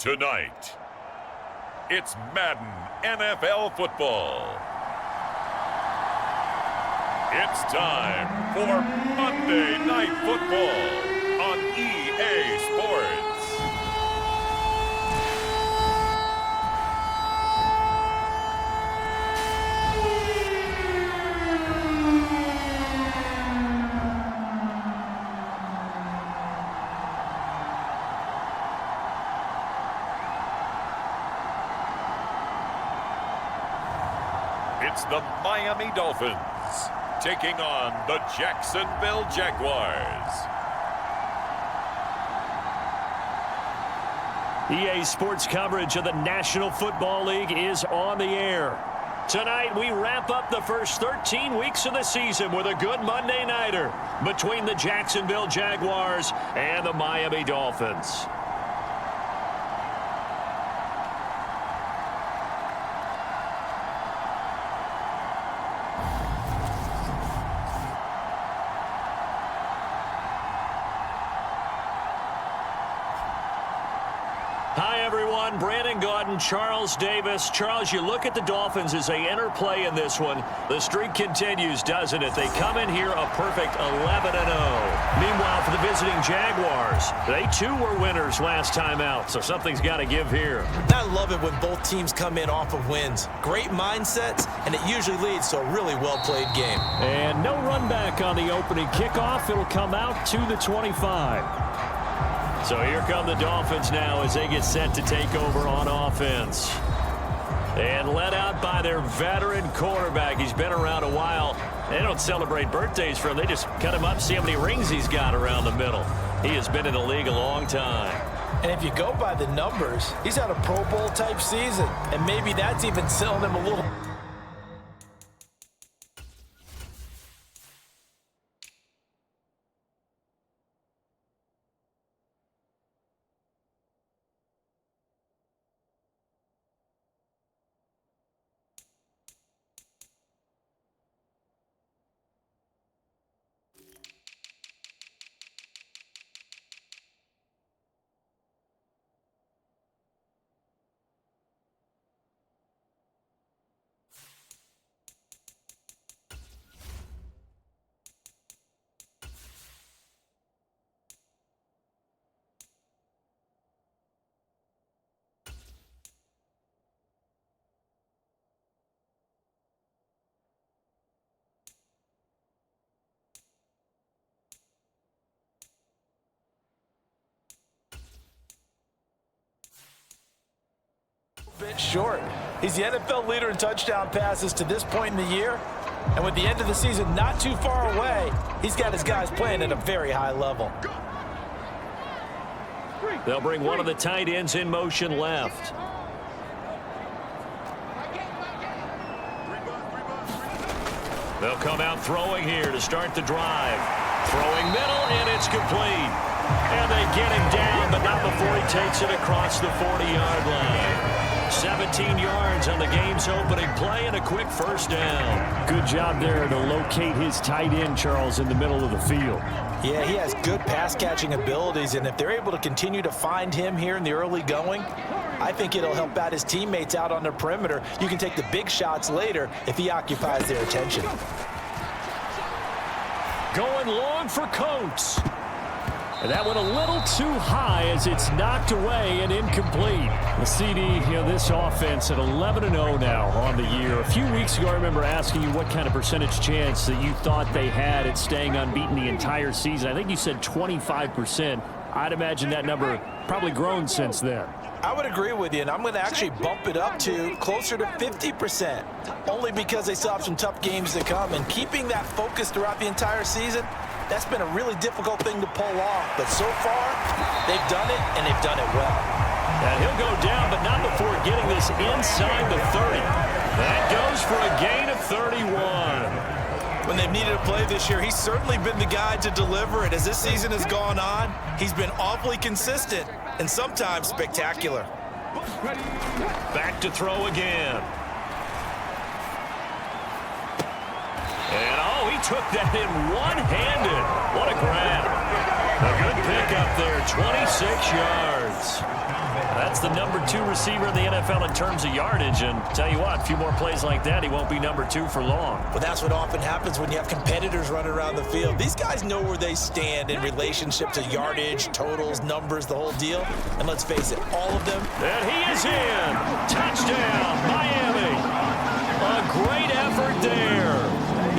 Tonight, it's Madden NFL football. It's time for Monday Night Football on EA Sports. It's the Miami Dolphins taking on the Jacksonville Jaguars. EA Sports coverage of the National Football League is on the air. Tonight, we wrap up the first 13 weeks of the season with a good Monday nighter between the Jacksonville Jaguars and the Miami Dolphins. Hi, everyone. Brandon Gaudin, Charles Davis. Charles, you look at the Dolphins as they enter play in this one. The streak continues, doesn't it? They come in here a perfect 11-0. Meanwhile, for the visiting Jaguars, they too were winners last time out, so something's got to give here. I love it when both teams come in off of wins. Great mindsets, and it usually leads to a really well-played game. And no run back on the opening kickoff. It'll come out to the 25. So here come the Dolphins now as they get set to take over on offense. And led out by their veteran quarterback. He's been around a while. They don't celebrate birthdays for him. They just cut him up, see how many rings he's got around the middle. He has been in the league a long time. And if you go by the numbers, he's had a Pro Bowl type season. And maybe that's even selling him a little. Bit short. He's the NFL leader in touchdown passes to this point in the year. And with the end of the season not too far away, he's got his guys playing at a very high level. They'll bring one of the tight ends in motion left. They'll come out throwing here to start the drive. Throwing middle, and it's complete. And they get him down, but not before he takes it across the 40-yard line. 17 yards on the game's opening play and a quick first down. Good job there to locate his tight end, Charles, in the middle of the field. Yeah, he has good pass-catching abilities, and if they're able to continue to find him here in the early going, I think it'll help out his teammates out on the perimeter. You can take the big shots later if he occupies their attention. Going long for Coates. And that went a little too high as it's knocked away and incomplete. The CD, this offense at 11-0 now on the year. A few weeks ago, I remember asking you what kind of percentage chance that you thought they had at staying unbeaten the entire season. I think you said 25%. I'd imagine that number probably grown since then. I would agree with you, and I'm going to actually bump it up to closer to 50%, only because they still have some tough games to come. And keeping that focus throughout the entire season, that's been a really difficult thing to pull off. But so far, they've done it, and they've done it well. And he'll go down, but not before getting this inside the 30. That goes for a gain of 31. When they've needed a play this year, he's certainly been the guy to deliver it. As this season has gone on, he's been awfully consistent and sometimes spectacular. Back to throw again. And, he took that in one-handed. What a grab. A good pickup there, 26 yards. That's the number 2 receiver in the NFL in terms of yardage. And tell you what, a few more plays like that, he won't be number 2 for long. Well, that's what often happens when you have competitors running around the field. These guys know where they stand in relationship to yardage, totals, numbers, the whole deal. And let's face it, all of them. And he is in. Touchdown, Miami. A great effort there.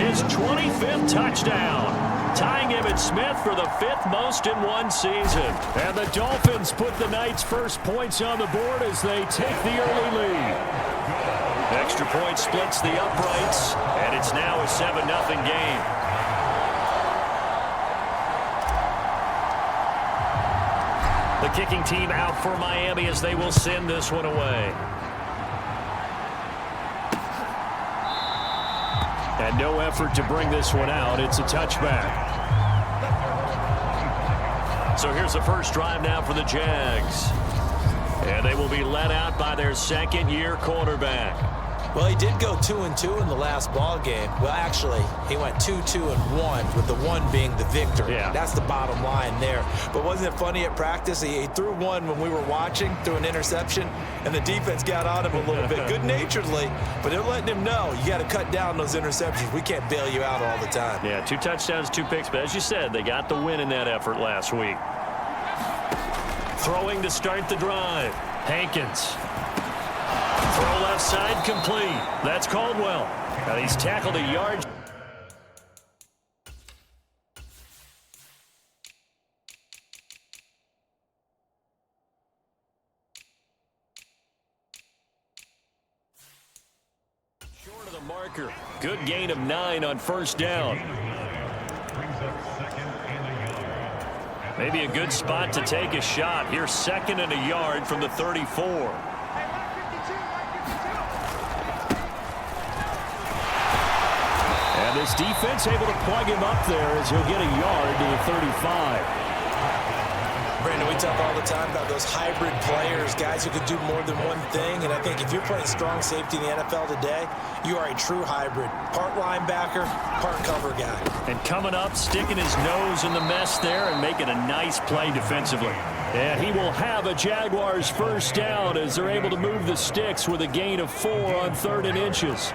His 25th touchdown. Tying Emmitt Smith for the 5th most in one season. And the Dolphins put the night's first points on the board as they take the early lead. Extra point splits the uprights, and it's now a 7-0 game. The kicking team out for Miami as they will send this one away. And no effort to bring this one out. It's a touchback. So here's the first drive now for the Jags. And they will be led out by their second-year quarterback. Well, he did go 2-2 in the last ball game. Well, actually, he went 2-2-1, with the 1 being the victory. Yeah. That's the bottom line there. But wasn't it funny at practice? He threw one when we were watching, threw an interception, and the defense got on him a little bit, good-naturedly. But they're letting him know, you got to cut down those interceptions. We can't bail you out all the time. Yeah, 2 touchdowns, 2 picks. But as you said, they got the win in that effort last week. Throwing to start the drive. Hankins. Throw left side complete. That's Caldwell. And he's tackled a yard. Short of the marker. Good gain of 9 on first down. Maybe a good spot to take a shot. Here's 2nd and a yard from the 34. And this defense able to plug him up there as he'll get a yard to the 35. Brandon, we talk all the time about those hybrid players, guys who could do more than one thing. And I think if you're playing strong safety in the NFL today, you are a true hybrid. Part linebacker, part cover guy. And coming up, sticking his nose in the mess there and making a nice play defensively. And he will have a Jaguars first down as they're able to move the sticks with a gain of 4 on 3rd and inches.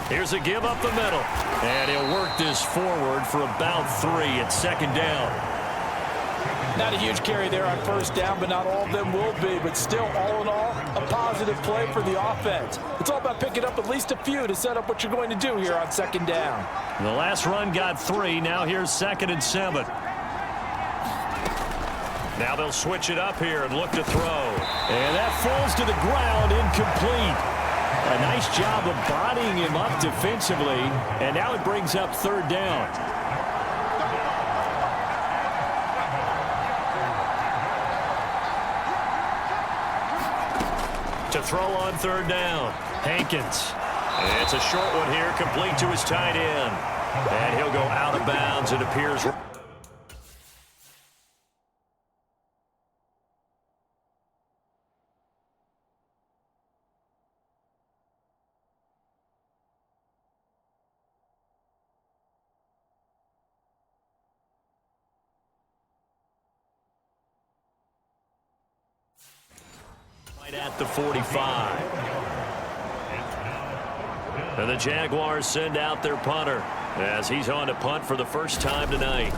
Here's a give up the middle. And he'll work this forward for about 3 at 2nd down. Not a huge carry there on first down, but not all of them will be. But still, all in all, a positive play for the offense. It's all about picking up at least a few to set up what you're going to do here on 2nd down. The last run got 3. Now here's 2nd and 7. Now they'll switch it up here and look to throw. And that falls to the ground, incomplete. A nice job of bodying him up defensively, and now it brings up 3rd down. To throw on 3rd down, Hankins. It's a short one here, complete to his tight end. And he'll go out of bounds, it appears. At the 45. And the Jaguars send out their punter as he's on to punt for the first time tonight.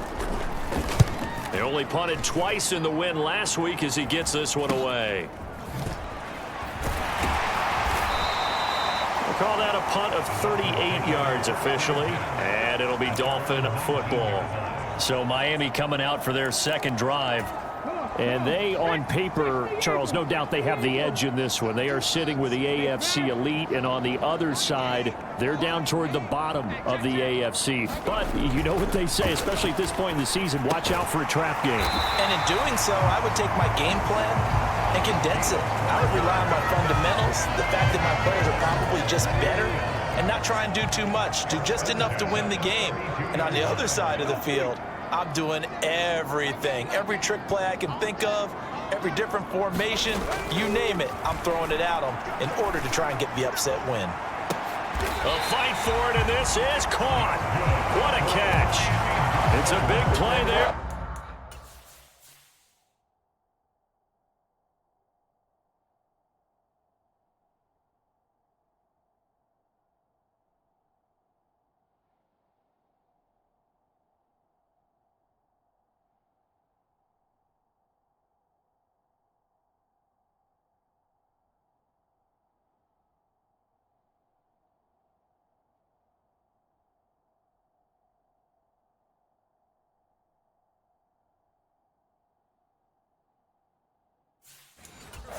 They only punted twice in the win last week as he gets this one away. We'll call that a punt of 38 yards officially, and it'll be Dolphin football. So Miami coming out for their 2nd drive. And they, on paper, Charles, no doubt they have the edge in this one. They are sitting with the AFC elite, and on the other side, they're down toward the bottom of the AFC. But you know what they say, especially at this point in the season, watch out for a trap game. And in doing so, I would take my game plan and condense it. I would rely on my fundamentals, the fact that my players are probably just better, and not try and do too much, do just enough to win the game. And on the other side of the field, I'm doing everything. Every trick play I can think of, every different formation, you name it, I'm throwing it at them in order to try and get the upset win. A fight for it, and this is caught. What a catch. It's a big play there.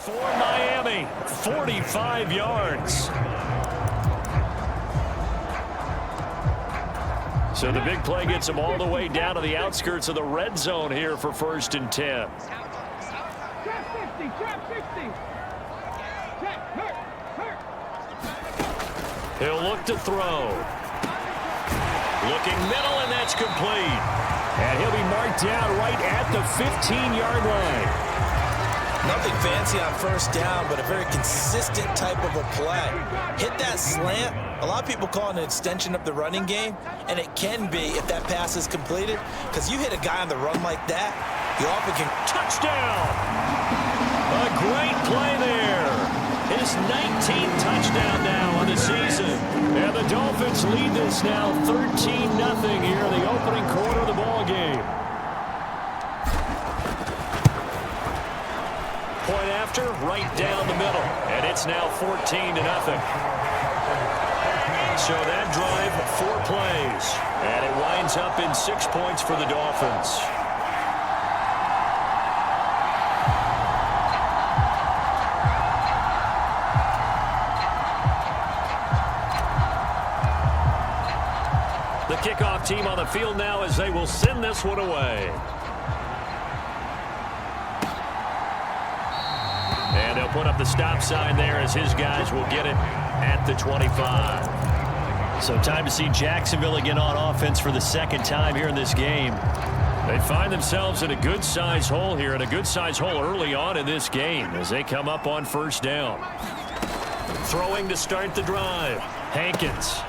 For Miami, 45 yards. So the big play gets them all the way down to the outskirts of the red zone here for 1st and 10. He'll look to throw. Looking middle, and that's complete. And he'll be marked down right at the 15-yard line. Nothing fancy on 1st down, but a very consistent type of a play. Hit that slant. A lot of people call it an extension of the running game, and it can be if that pass is completed, because you hit a guy on the run like that, you often can... Touchdown! A great play there. His 19th touchdown now on the season. And the Dolphins lead this now 13-0 here in the opening quarter of the ball game. Point after, right down the middle. And it's now 14-0. So that drive, 4 plays. And it winds up in 6 points for the Dolphins. The kickoff team on the field now as they will send this one away. And they'll put up the stop sign there as his guys will get it at the 25. So time to see Jacksonville again on offense for the 2nd time here in this game. They find themselves in a good-size hole here, and a good-size hole early on in this game as they come up on 1st down. Throwing to start the drive. Hankins.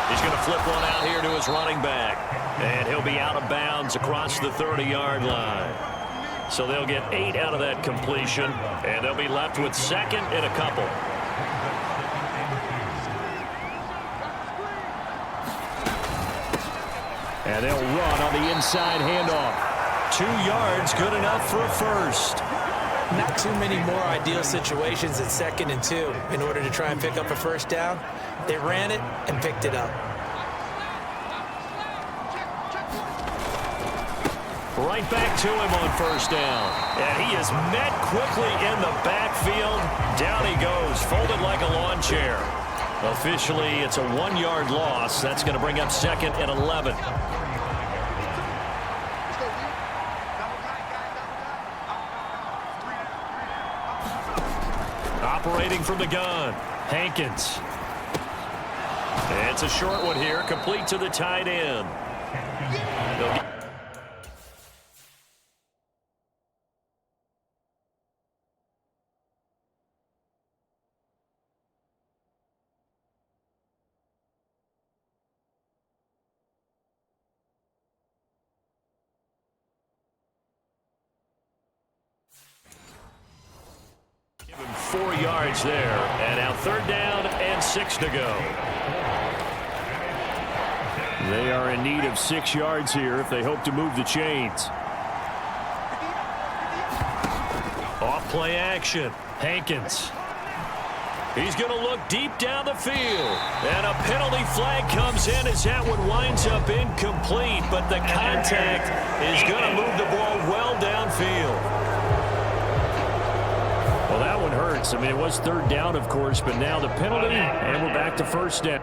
He's going to flip one out here to his running back. And he'll be out of bounds across the 30-yard line. So they'll get 8 out of that completion, and they'll be left with 2nd and a couple. And they'll run on the inside handoff. 2 yards, good enough for a first. Not too many more ideal situations at 2nd and 2 in order to try and pick up a 1st down. They ran it and picked it up. Right back to him on 1st down. And he is met quickly in the backfield. Down he goes, folded like a lawn chair. Officially, it's a 1-yard loss. That's going to bring up 2nd and 11. Operating from the gun, Hankins. It's a short one here, complete to the tight end. Give him 4 yards there, and now 3rd down and 6 to go. They are in need of 6 yards here if they hope to move the chains. Off play action. Hankins. He's going to look deep down the field. And a penalty flag comes in as that one winds up incomplete. But the contact is going to move the ball well downfield. Well, that one hurts. I mean, it was 3rd down, of course, but now the penalty, and we're back to 1st down.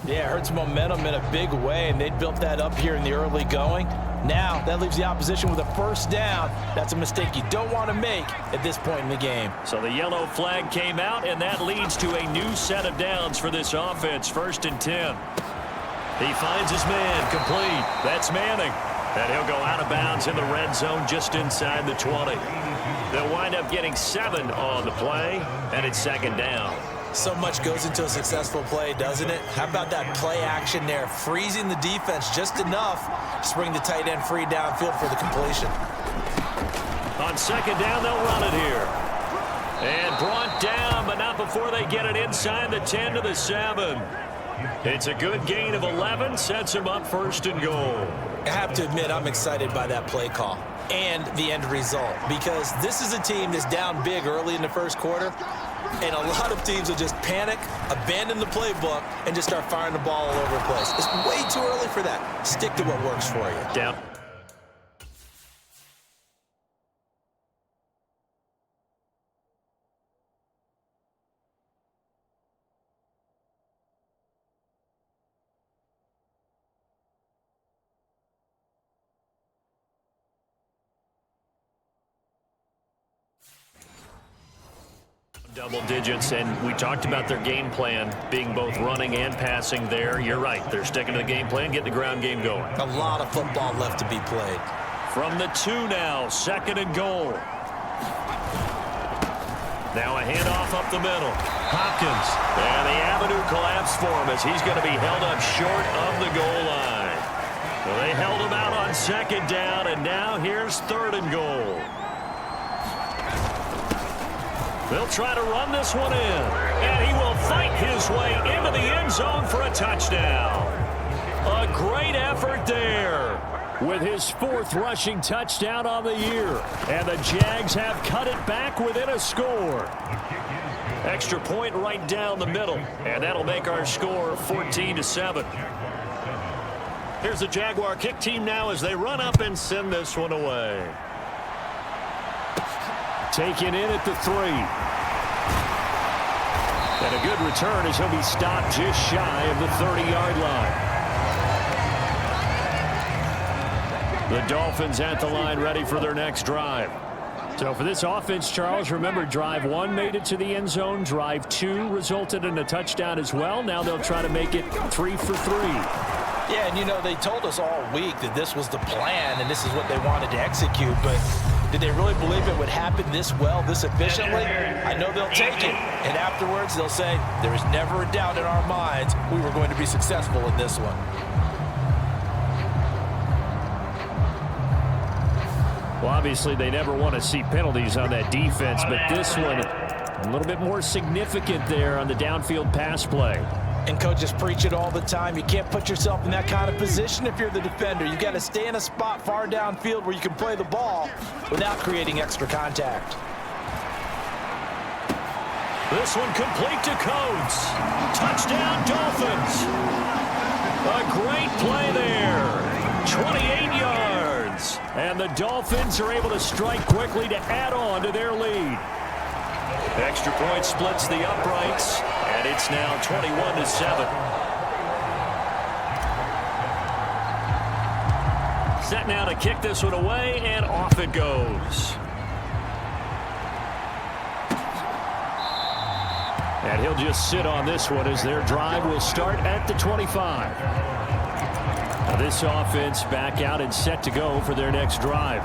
Yeah, it hurts momentum in a big way, and they built that up here in the early going. Now, that leaves the opposition with a first down. That's a mistake you don't want to make at this point in the game. So the yellow flag came out, and that leads to a new set of downs for this offense. 1st and 10. He finds his man, complete. That's Manning. And he'll go out of bounds in the red zone just inside the 20. They'll wind up getting 7 on the play, and it's 2nd down. So much goes into a successful play, doesn't it? How about that play action there, freezing the defense just enough to bring the tight end free downfield for the completion. On 2nd down, they'll run it here. And brought down, but not before they get it inside the 10 to the 7. It's a good gain of 11, sets them up 1st and goal. I have to admit, I'm excited by that play call and the end result, because this is a team that's down big early in the first quarter, and a lot of teams will just panic, abandon the playbook, and just start firing the ball all over the place. It's way too early for that. Stick to what works for you. Down. Double digits, and we talked about their game plan being both running and passing there. You're right. They're sticking to the game plan, getting the ground game going. A lot of football left to be played. From the 2 now, 2nd and goal. Now a handoff up the middle. Hopkins. And the avenue collapsed for him as he's going to be held up short of the goal line. Well, they held him out on 2nd down, and now here's 3rd and goal. They'll try to run this one in, and he will fight his way into the end zone for a touchdown. A great effort there with his 4th rushing touchdown on the year, and the Jags have cut it back within a score. Extra point right down the middle, and that'll make our score 14-7. Here's the Jaguar kick team now as they run up and send this one away. Taken in at the 3. And a good return as he'll be stopped just shy of the 30-yard line. The Dolphins at the line ready for their next drive. So for this offense, Charles, remember drive 1 made it to the end zone. Drive 2 resulted in a touchdown as well. Now they'll try to make it 3 for 3. Yeah, and you know, they told us all week that this was the plan and this is what they wanted to execute, but did they really believe it would happen this well, this efficiently? I know they'll take it, and afterwards they'll say, there was never a doubt in our minds we were going to be successful in this one. Well, obviously they never want to see penalties on that defense, but this one a little bit more significant there on the downfield pass play. And coaches preach it all the time. You can't put yourself in that kind of position if you're the defender. You've got to stay in a spot far downfield where you can play the ball without creating extra contact. This one complete to Coates. Touchdown, Dolphins. A great play there. 28 yards. And the Dolphins are able to strike quickly to add on to their lead. Extra point splits the uprights, and it's now 21-7. Set now to kick this one away, and off it goes. And he'll just sit on this one as their drive will start at the 25. Now this offense back out and set to go for their next drive.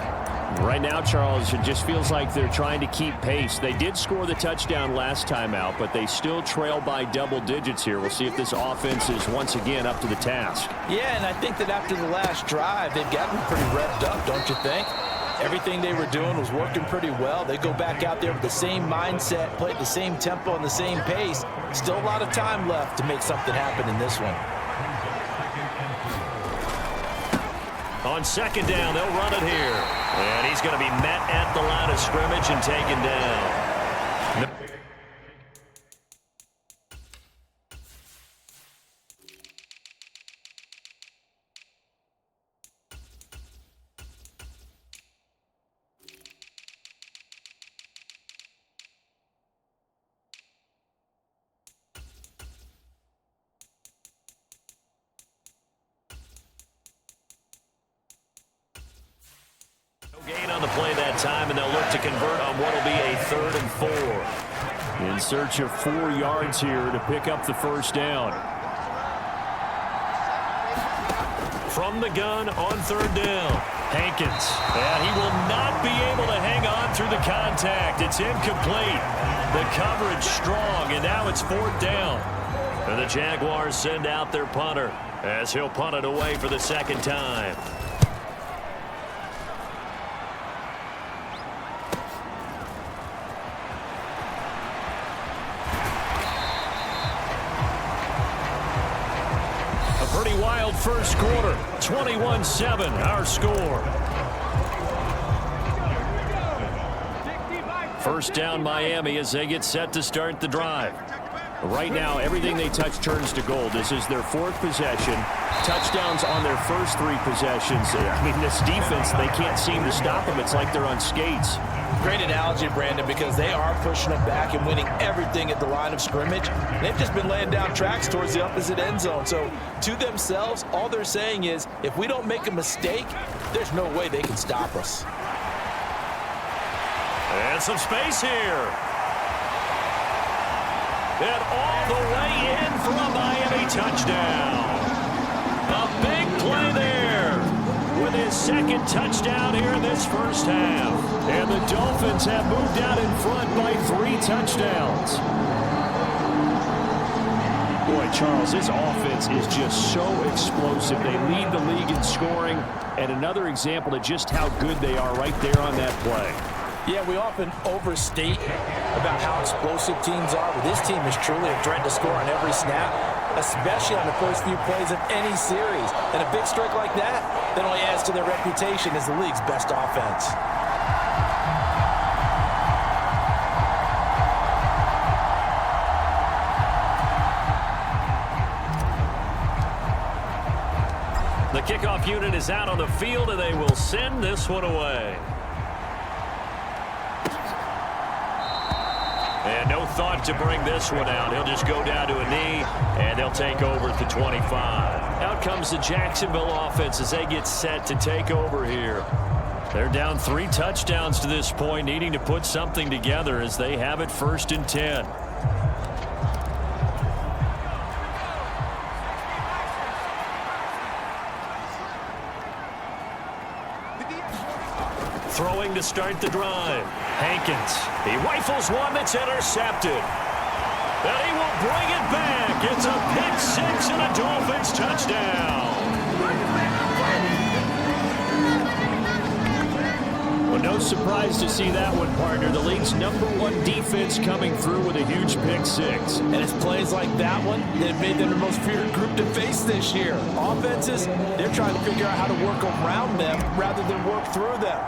Right now, Charles, it just feels like they're trying to keep pace. They did score the touchdown last time out, but they still trail by double digits here. We'll see if this offense is once again up to the task. Yeah, and I think that after the last drive, they've gotten pretty revved up, don't you think? Everything they were doing was working pretty well. They go back out there with the same mindset, play at the same tempo and the same pace. Still a lot of time left to make something happen in this one. On 2nd down, they'll run it here. And he's going to be met at the line of scrimmage and taken down. time, and they'll look to convert on what will be a 3rd and 4. In search of 4 yards here to pick up the first down. From the gun on 3rd down. Hankins. And he will not be able to hang on through the contact. It's incomplete. The coverage strong, and now it's 4th down. And the Jaguars send out their punter as he'll punt it away for the 2nd time. Pretty wild first quarter. 21-7, our score. First down Miami as they get set to start the drive. Right now, everything they touch turns to gold. This is their 4th possession. Touchdowns on their first 3 possessions. I mean, this defense, they can't seem to stop them. It's like they're on skates. Great analogy, Brandon, because they are pushing them back and winning everything at the line of scrimmage. They've just been laying down tracks towards the opposite end zone. So to themselves, all they're saying is, if we don't make a mistake, there's no way they can stop us. And some space here. And all the way in for a Miami touchdown. A big play there with his 2nd touchdown here in this first half. And the Dolphins have moved out in front by 3 touchdowns. Boy, Charles, this offense is just so explosive. They lead the league in scoring, and another example of just how good they are right there on that play. Yeah, we often overstate about how explosive teams are, but this team is truly a threat to score on every snap, especially on the first few plays of any series. And a big strike like that only adds to their reputation as the league's best offense. The kickoff unit is out on the field, and they will send this one away. And no thought to bring this one out. He'll just go down to a knee, and they'll take over at the 25. Out comes the Jacksonville offense as they get set to take over here. They're down 3 touchdowns to this point, needing to put something together as they have it 1st and 10. Throwing to start the drive. Hankins. He rifles one that's intercepted. And he will bring it back. It's a pick 6 and a Dolphins touchdown. Well, no surprise to see that one, partner. The league's #1 defense coming through with a huge pick 6. And it's plays like that one that have made them the most feared group to face this year. Offenses, they're trying to figure out how to work around them rather than work through them.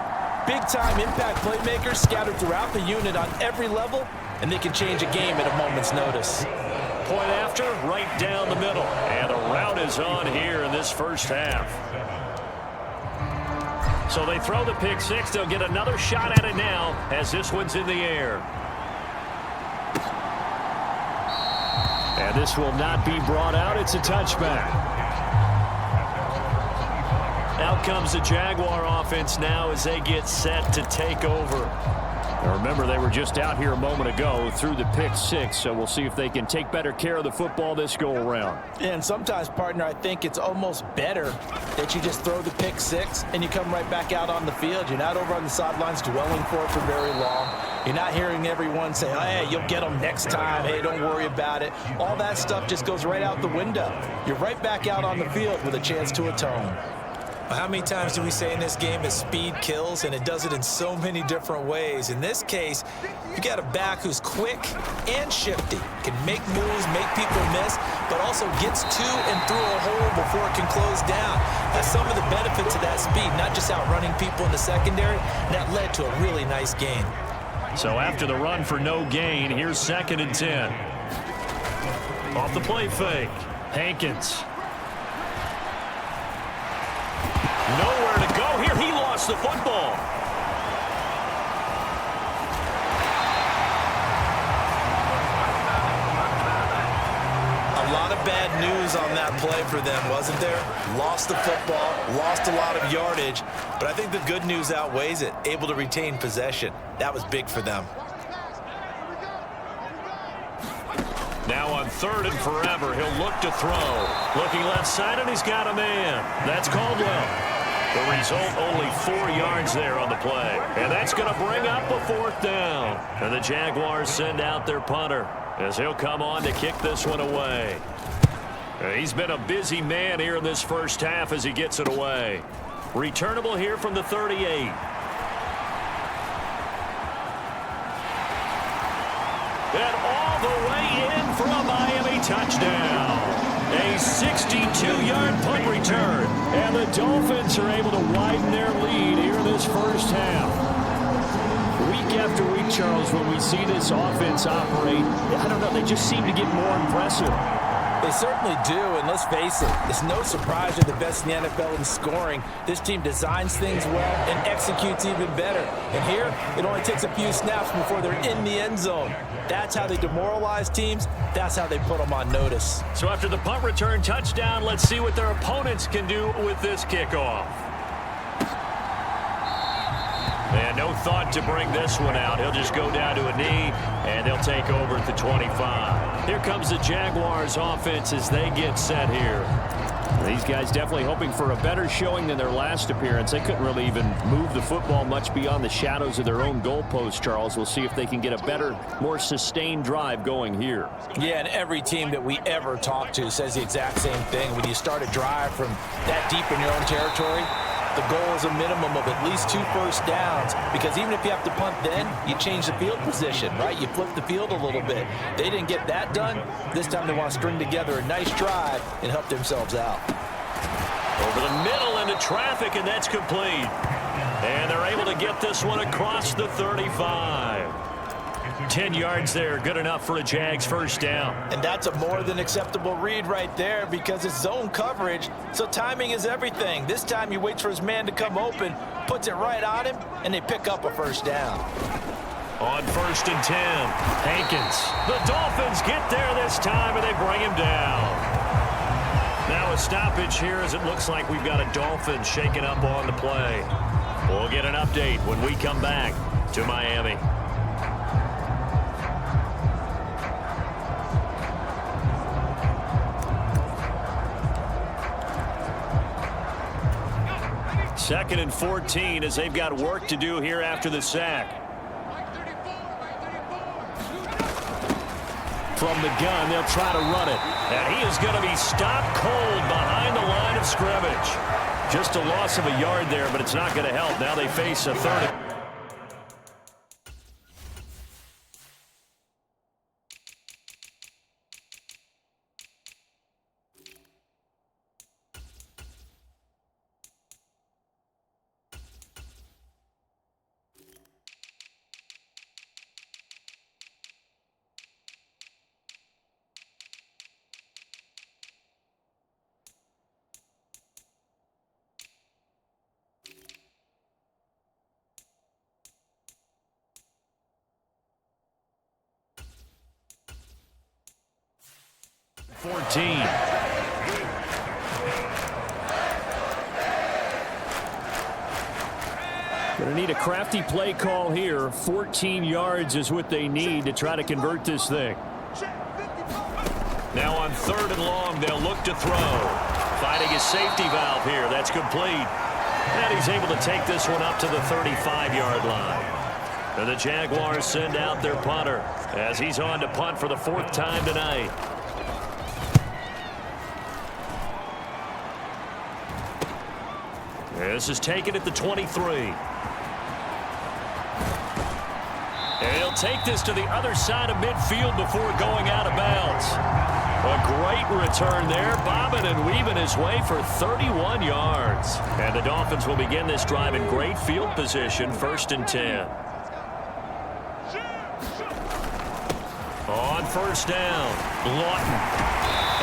Big-time impact playmakers scattered throughout the unit on every level, and they can change a game at a moment's notice. Point after, right down the middle. And a route is on here in this first half. So they throw the pick 6. They'll get another shot at it now as this one's in the air. And this will not be brought out. It's a touchback. Out comes the Jaguar offense now as they get set to take over. Now remember, they were just out here a moment ago through the pick 6, so we'll see if they can take better care of the football this go-around. And sometimes, partner, I think it's almost better that you just throw the pick 6 and you come right back out on the field. You're not over on the sidelines dwelling for it for very long. You're not hearing everyone say, oh, hey, you'll get them next time. Hey, don't worry about it. All that stuff just goes right out the window. You're right back out on the field with a chance to atone. How many times do we say in this game that speed kills, and it does it in so many different ways? In this case, you got a back who's quick and shifty, can make moves, make people miss, but also gets to and through a hole before it can close down. That's some of the benefits of that speed, not just outrunning people in the secondary. That led to a really nice gain. So after the run for no gain, here's 2nd and 10. Off the play fake, Hankins. Nowhere to go here. He lost the football. A lot of bad news on that play. play for them, wasn't there? Lost the football, lost a lot of yardage, but I think the good news outweighs it. Able to retain possession. That was big for them. Now on 3rd and forever, he'll look to throw. Looking left side, and he's got a man. That's Caldwell. The result, only 4 yards there on the play. And that's going to bring up a 4th down. And the Jaguars send out their punter as he'll come on to kick this one away. He's been a busy man here in this first half as he gets it away. Returnable here from the 38. And all the way in for a Miami touchdown. A 62-yard punt return. And the Dolphins are able to widen their lead here in this first half. Week after week, Charles, when we see this offense operate, I don't know, they just seem to get more impressive. They certainly do, and let's face it, it's no surprise they're the best in the NFL in scoring. This team designs things well and executes even better. And here, it only takes a few snaps before they're in the end zone. That's how they demoralize teams. That's how they put them on notice. So after the punt return touchdown, let's see what their opponents can do with this kickoff. And no thought to bring this one out. He'll just go down to a knee, and they'll take over at the 25. Here comes the Jaguars offense as they get set here. These guys definitely hoping for a better showing than their last appearance. They couldn't really even move the football much beyond the shadows of their own goalpost, Charles. We'll see if they can get a better, more sustained drive going here. Yeah, and every team that we ever talk to says the exact same thing. When you start a drive from that deep in your own territory, the goal is a minimum of at least 2 first downs, because even if you have to punt then, you change the field position, right? You flip the field a little bit. They didn't get that done. This time they want to string together a nice drive and help themselves out. Over the middle into traffic, and that's complete. And they're able to get this one across the 35. 10 yards there, good enough for a Jags first down. And that's a more than acceptable read right there, because it's zone coverage, so timing is everything. This time he waits for his man to come open, puts it right on him, and they pick up a first down. On 1st and 10, Hankins. The Dolphins get there this time, and they bring him down. Now a stoppage here as it looks like we've got a Dolphin shaking up on the play. We'll get an update when we come back to Miami. Second and 14 as they've got work to do here after the sack. From the gun, they'll try to run it. And he is going to be stopped cold behind the line of scrimmage. Just a loss of a yard there, but it's not going to help. Now they face a 3rd. Going to need a crafty play call here. 14 yards is what they need to try to convert this thing. Now on 3rd and long, they'll look to throw. Finding his safety valve here. That's complete. And he's able to take this one up to the 35-yard line. And the Jaguars send out their punter as he's on to punt for the 4th time tonight. This is taken at the 23. And he'll take this to the other side of midfield before going out of bounds. A great return there, bobbing and weaving his way for 31 yards. And the Dolphins will begin this drive in great field position, 1st and 10. On 1st down, Lawton.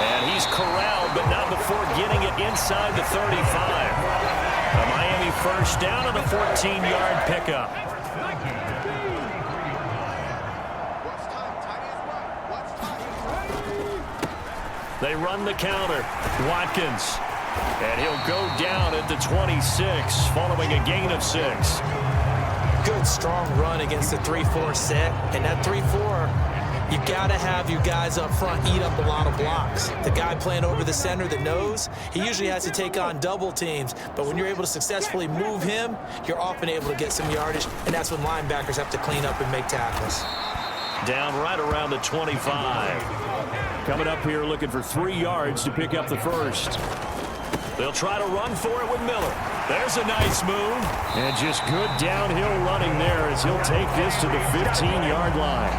And he's corralled, but not before getting it inside the 35. A Miami first down on a 14-yard pickup. They run the counter. Watkins. And he'll go down at the 26 following a gain of 6. Good, strong run against the 3-4 set. And that 3-4, you got to have your guys up front eat up a lot of blocks. The guy playing over the center that knows, he usually has to take on double teams. But when you're able to successfully move him, you're often able to get some yardage. And that's when linebackers have to clean up and make tackles. Down right around the 25. Coming up here looking for 3 yards to pick up the first. They'll try to run for it with Miller. There's a nice move. And just good downhill running there as he'll take this to the 15-yard line.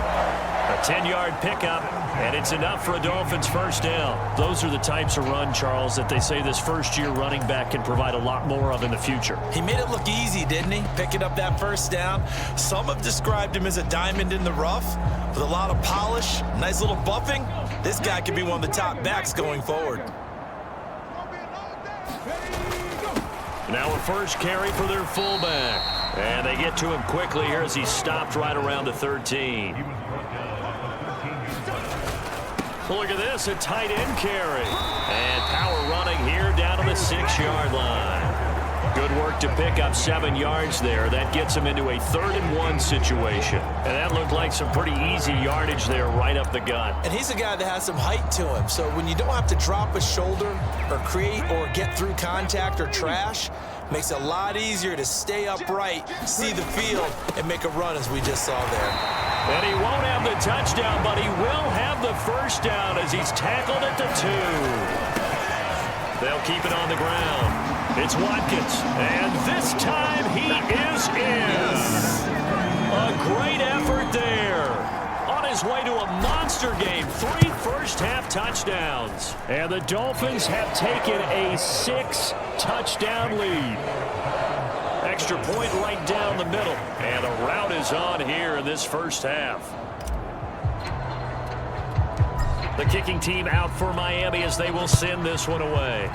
A 10-yard pickup, and it's enough for a Dolphins first down. Those are the types of run, Charles, that they say this first-year running back can provide a lot more of in the future. He made it look easy, didn't he? Picking up that first down. Some have described him as a diamond in the rough with a lot of polish, nice little buffing. This guy could be one of the top backs going forward. Now a first carry for their fullback. And they get to him quickly here as he stopped right around the 13. Look at this, a tight end carry. And power running here down to the 6-yard line. Good work to pick up 7 yards there. That gets him into a 3rd-and-1 situation. And that looked like some pretty easy yardage there right up the gut. And he's a guy that has some height to him. So when you don't have to drop a shoulder or create or get through contact or trash, makes it a lot easier to stay upright, see the field, and make a run as we just saw there. And he won't have the touchdown, but he will have the first down as he's tackled at the 2. They'll keep it on the ground. It's Watkins, and this time he is in. A great effort there. On his way to a monster game, 3 first-half touchdowns. And the Dolphins have taken a 6-touchdown lead. Extra point right down the middle. And the route is on here in this first half. The kicking team out for Miami as they will send this one away.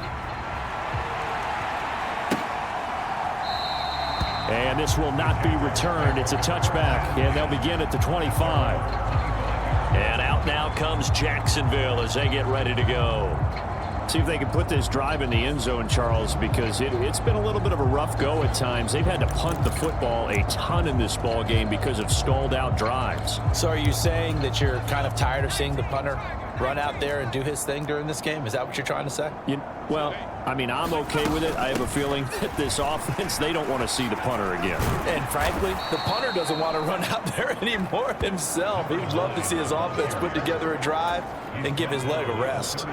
And this will not be returned. It's a touchback, and they'll begin at the 25. And out now comes Jacksonville as they get ready to go. See if they can put this drive in the end zone, Charles, because it's been a little bit of a rough go at times. They've had to punt the football a ton in this ball game because of stalled out drives. So are you saying that you're kind of tired of seeing the punter run out there and do his thing during this game? Is that what you're trying to say? Well, I mean, I'm okay with it. I have a feeling that this offense, they don't want to see the punter again. And frankly, the punter doesn't want to run out there anymore himself. He would love to see his offense put together a drive and give his leg a rest.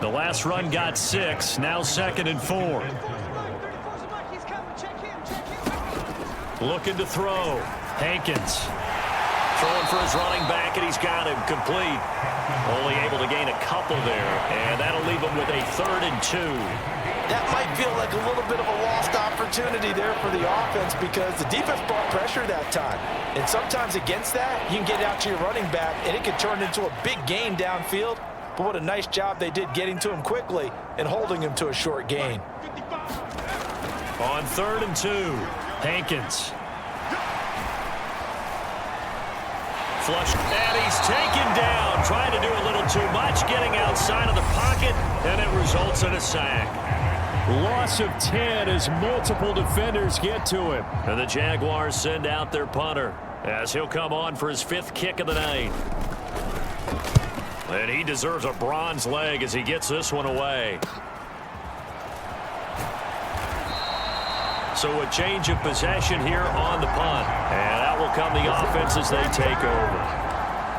The last run got 6, now 2nd and 4. Looking to throw. Hankins. Throwing for his running back, and he's got him complete. Only able to gain a couple there, and that'll leave him with a 3rd and 2. That might feel like a little bit of a lost opportunity there for the offense because the defense brought pressure that time. And sometimes against that, you can get out to your running back, and it can turn into a big gain downfield. But what a nice job they did getting to him quickly and holding him to a short gain. On 3rd and 2, Hankins. Flush, and he's taken down, trying to do a little too much, getting outside of the pocket, and it results in a sack. Loss of 10 as multiple defenders get to him. And the Jaguars send out their punter as he'll come on for his 5th kick of the night. And he deserves a bronze leg as he gets this one away. So a change of possession here on the punt. And out will come the offense as they take over.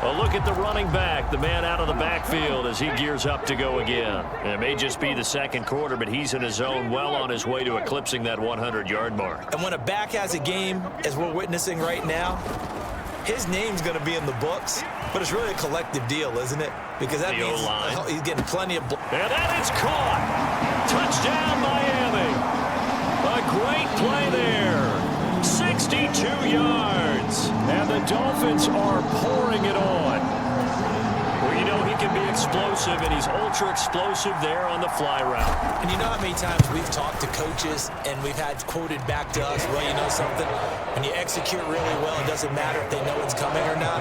A look at the running back, the man out of the backfield as he gears up to go again. And it may just be the 2nd quarter, but he's in his zone, well on his way to eclipsing that 100-yard mark. And when a back has a game, as we're witnessing right now, his name's going to be in the books, but it's really a collective deal, isn't it? Because that means he's getting plenty of... And that is caught. Touchdown, Miami. A great play there. 62 yards. And the Dolphins are pouring it on. Well, you know he can be explosive, and he's ultra-explosive there on the fly route. And you know how many times we've talked to coaches and we've had quoted back to us, well, you know something? When you execute really well, it doesn't matter if they know it's coming or not.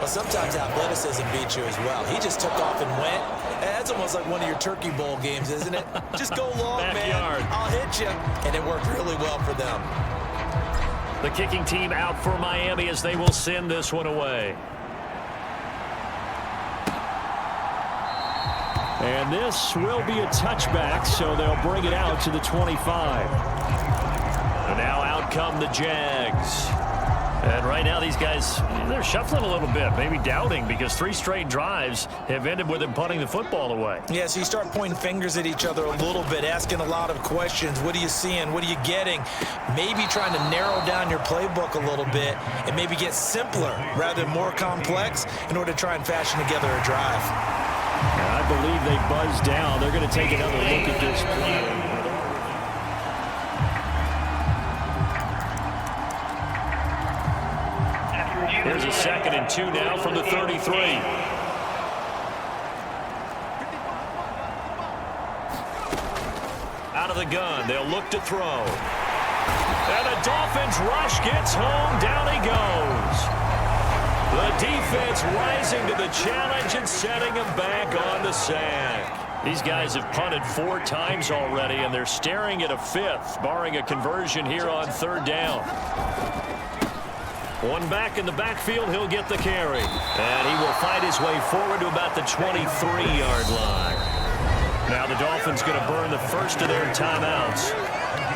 Well, sometimes athleticism beats you as well. He just took off and went. And That's almost like one of your Turkey Bowl games, isn't it? Just go long, Backyard. man. I'll hit you. And it worked really well for them. The kicking team out for Miami as they will send this one away. And this will be a touchback, so they'll bring it out to the 25. And now out come the Jags. And right now these guys, they're shuffling a little bit, maybe doubting, because 3 straight drives have ended with them punting the football away. Yeah, so you start pointing fingers at each other a little bit, asking a lot of questions. What are you seeing? What are you getting? Maybe trying to narrow down your playbook a little bit and maybe get simpler rather than more complex in order to try and fashion together a drive. And I believe they buzzed down. They're going to take another look at this play. Here's a 2nd and 2 now from the 33. Out of the gun, they'll look to throw. And the Dolphins rush gets home, down he goes. The defense rising to the challenge and setting him back on the sack. These guys have punted 4 times already, and they're staring at a 5th, barring a conversion here on 3rd down. One back in the backfield, he'll get the carry. And he will fight his way forward to about the 23-yard line. Now the Dolphins going to burn the first of their timeouts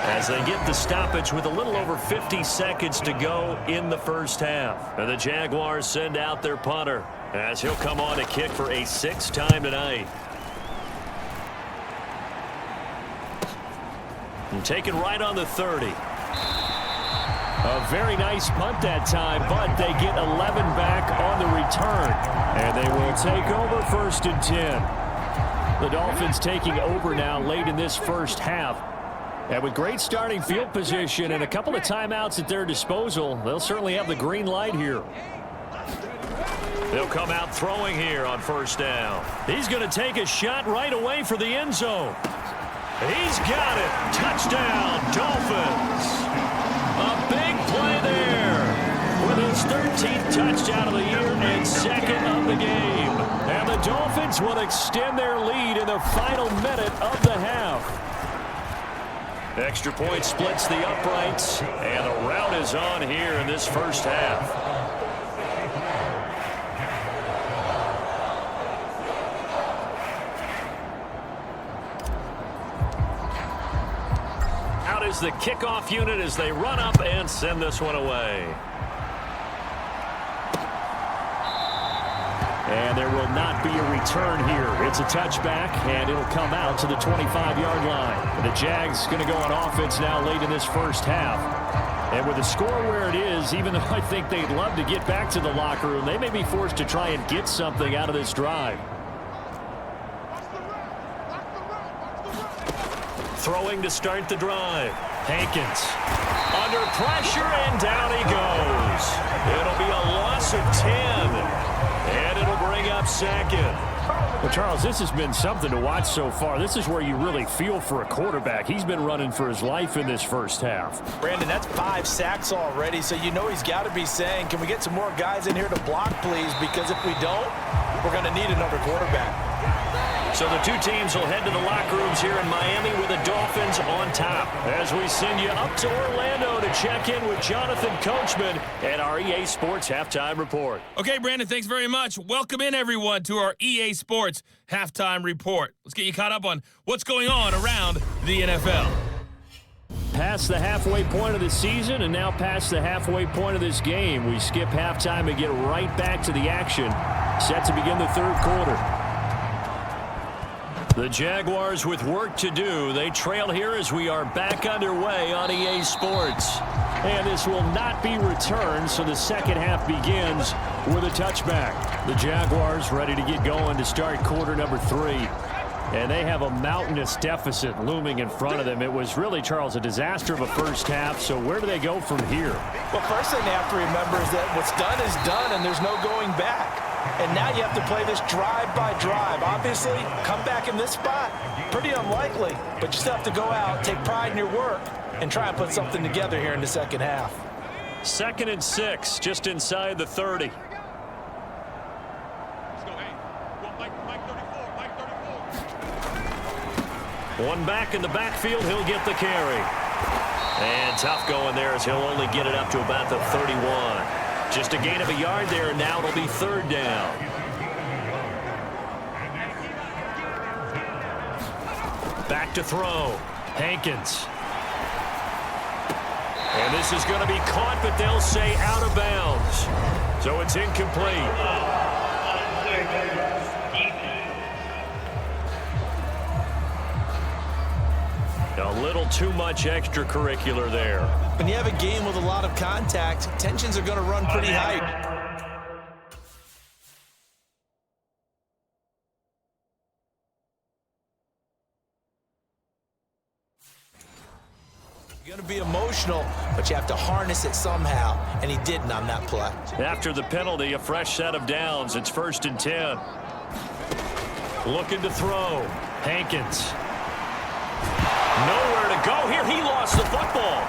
as they get the stoppage with a little over 50 seconds to go in the first half. And the Jaguars send out their punter as he'll come on to kick for a 6th time tonight. And taken right on the 30. A very nice punt that time, but they get 11 back on the return. And they will take over 1st and 10. The Dolphins taking over now late in this first half. And with great starting field position and a couple of timeouts at their disposal, they'll certainly have the green light here. They'll come out throwing here on 1st down. He's going to take a shot right away for the end zone. He's got it. Touchdown, Dolphins. A big play there with his 13th touchdown of the year and 2nd of the game. And the Dolphins will extend their lead in the final minute of the half. Extra point splits the uprights, and the rout is on here in this first half. Is the kickoff unit as they run up and send this one away. And there will not be a return here. It's a touchback, and it'll come out to the 25-yard line. The Jags going to go on offense now late in this first half. And with the score where it is, even though I think they'd love to get back to the locker room, they may be forced to try and get something out of this drive. Throwing to start the drive. Hankins under pressure, and down he goes. It'll be a loss of 10, and it'll bring up 2nd. Well, Charles, this has been something to watch so far. This is where you really feel for a quarterback. He's been running for his life in this first half. Brandon, that's 5 sacks already, so you know he's got to be saying, can we get some more guys in here to block, please? Because if we don't, we're going to need another quarterback. So the 2 teams will head to the locker rooms here in Miami with the Dolphins on top. As we send you up to Orlando to check in with Jonathan Coachman and our EA Sports Halftime Report. Okay, Brandon, thanks very much. Welcome in, everyone, to our EA Sports Halftime Report. Let's get you caught up on what's going on around the NFL. Past the halfway point of the season and now past the halfway point of this game. We skip halftime and get right back to the action. Set to begin the 3rd quarter. The Jaguars with work to do. They trail here as we are back underway on EA Sports. And this will not be returned, so the second half begins with a touchback. The Jaguars ready to get going to start quarter number 3. And they have a mountainous deficit looming in front of them. It was really, Charles, a disaster of a first half, so where do they go from here? Well, first thing they have to remember is that what's done is done, and there's no going back. And now you have to play this drive by drive. Obviously, come back in this spot, pretty unlikely. But you still have to go out, take pride in your work, and try and put something together here in the second half. 2nd and 6, just inside the 30. Let's go, hey. Well, Mike 34, Mike 34. One back in the backfield, he'll get the carry. And tough going there as he'll only get it up to about the 31. Just a gain of a yard there, and now it'll be third down. Back to throw. Hankins. And this is going to be caught, but they'll say out of bounds. So it's incomplete. A little too much extracurricular there. When you have a game with a lot of contact, tensions are going to run pretty high. You're going to be emotional, but you have to harness it somehow, and he didn't on that play. After the penalty, a fresh set of downs. It's 1st and 10. Looking to throw. Hankins. Nowhere to go here. He lost the football.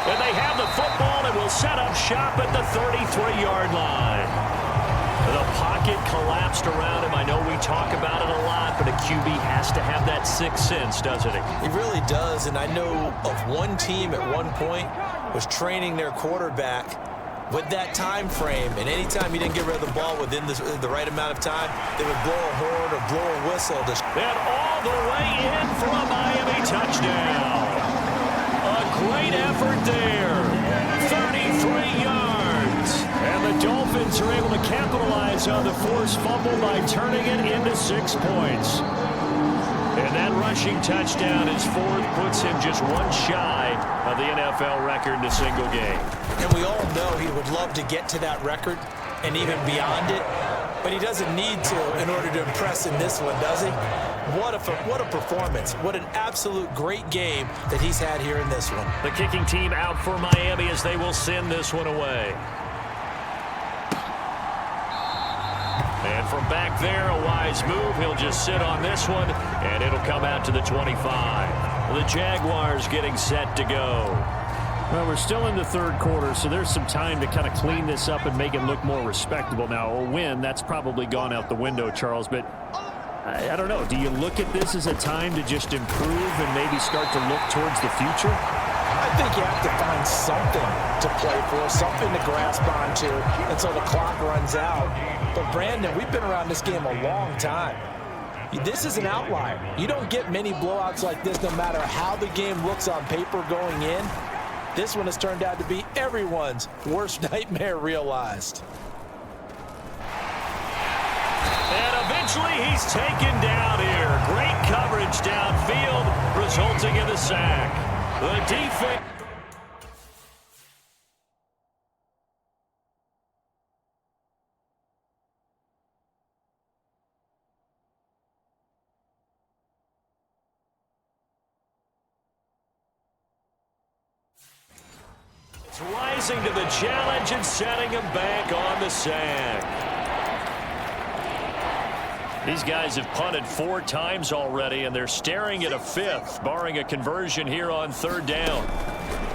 And they have the football and will set up shop at the 33-yard line. The pocket collapsed around him. I know we talk about it a lot, but a QB has to have that sixth sense, doesn't he? He really does, and I know of one team at one point was training their quarterback with that time frame, and anytime he didn't get rid of the ball within the right amount of time, they would blow a horn or blow a whistle. And all the way in for a Miami touchdown. A great effort there. 33 yards. And the Dolphins are able to capitalize on the forced fumble by turning it into 6 points. And that rushing touchdown, his fourth, puts him just one shy of the NFL record in a single game. And we all know he would love to get to that record and even beyond it, but he doesn't need to in order to impress in this one, does he? What a performance. What an absolute great game that he's had here in this one. The kicking team out for Miami as they will send this one away. And from back there, a wise move. He'll just sit on this one, and it'll come out to the 25. The Jaguars getting set to go. Well, we're still in the third quarter, so there's some time to kind of clean this up and make it look more respectable. Now, a win, that's probably gone out the window, Charles, but I don't know. Do you look at this as a time to just improve and maybe start to look towards the future? I think you have to find something to play for, something to grasp onto until the clock runs out. But, Brandon, we've been around this game a long time. This is an outlier. You don't get many blowouts like this no matter how the game looks on paper going in. This one has turned out to be everyone's worst nightmare realized. And eventually he's taken down here. Great coverage downfield, resulting in the sack. The defense. It's rising to the challenge and setting him back on the sack. These guys have punted 4 times already, and they're staring at a 5th, barring a conversion here on 3rd down.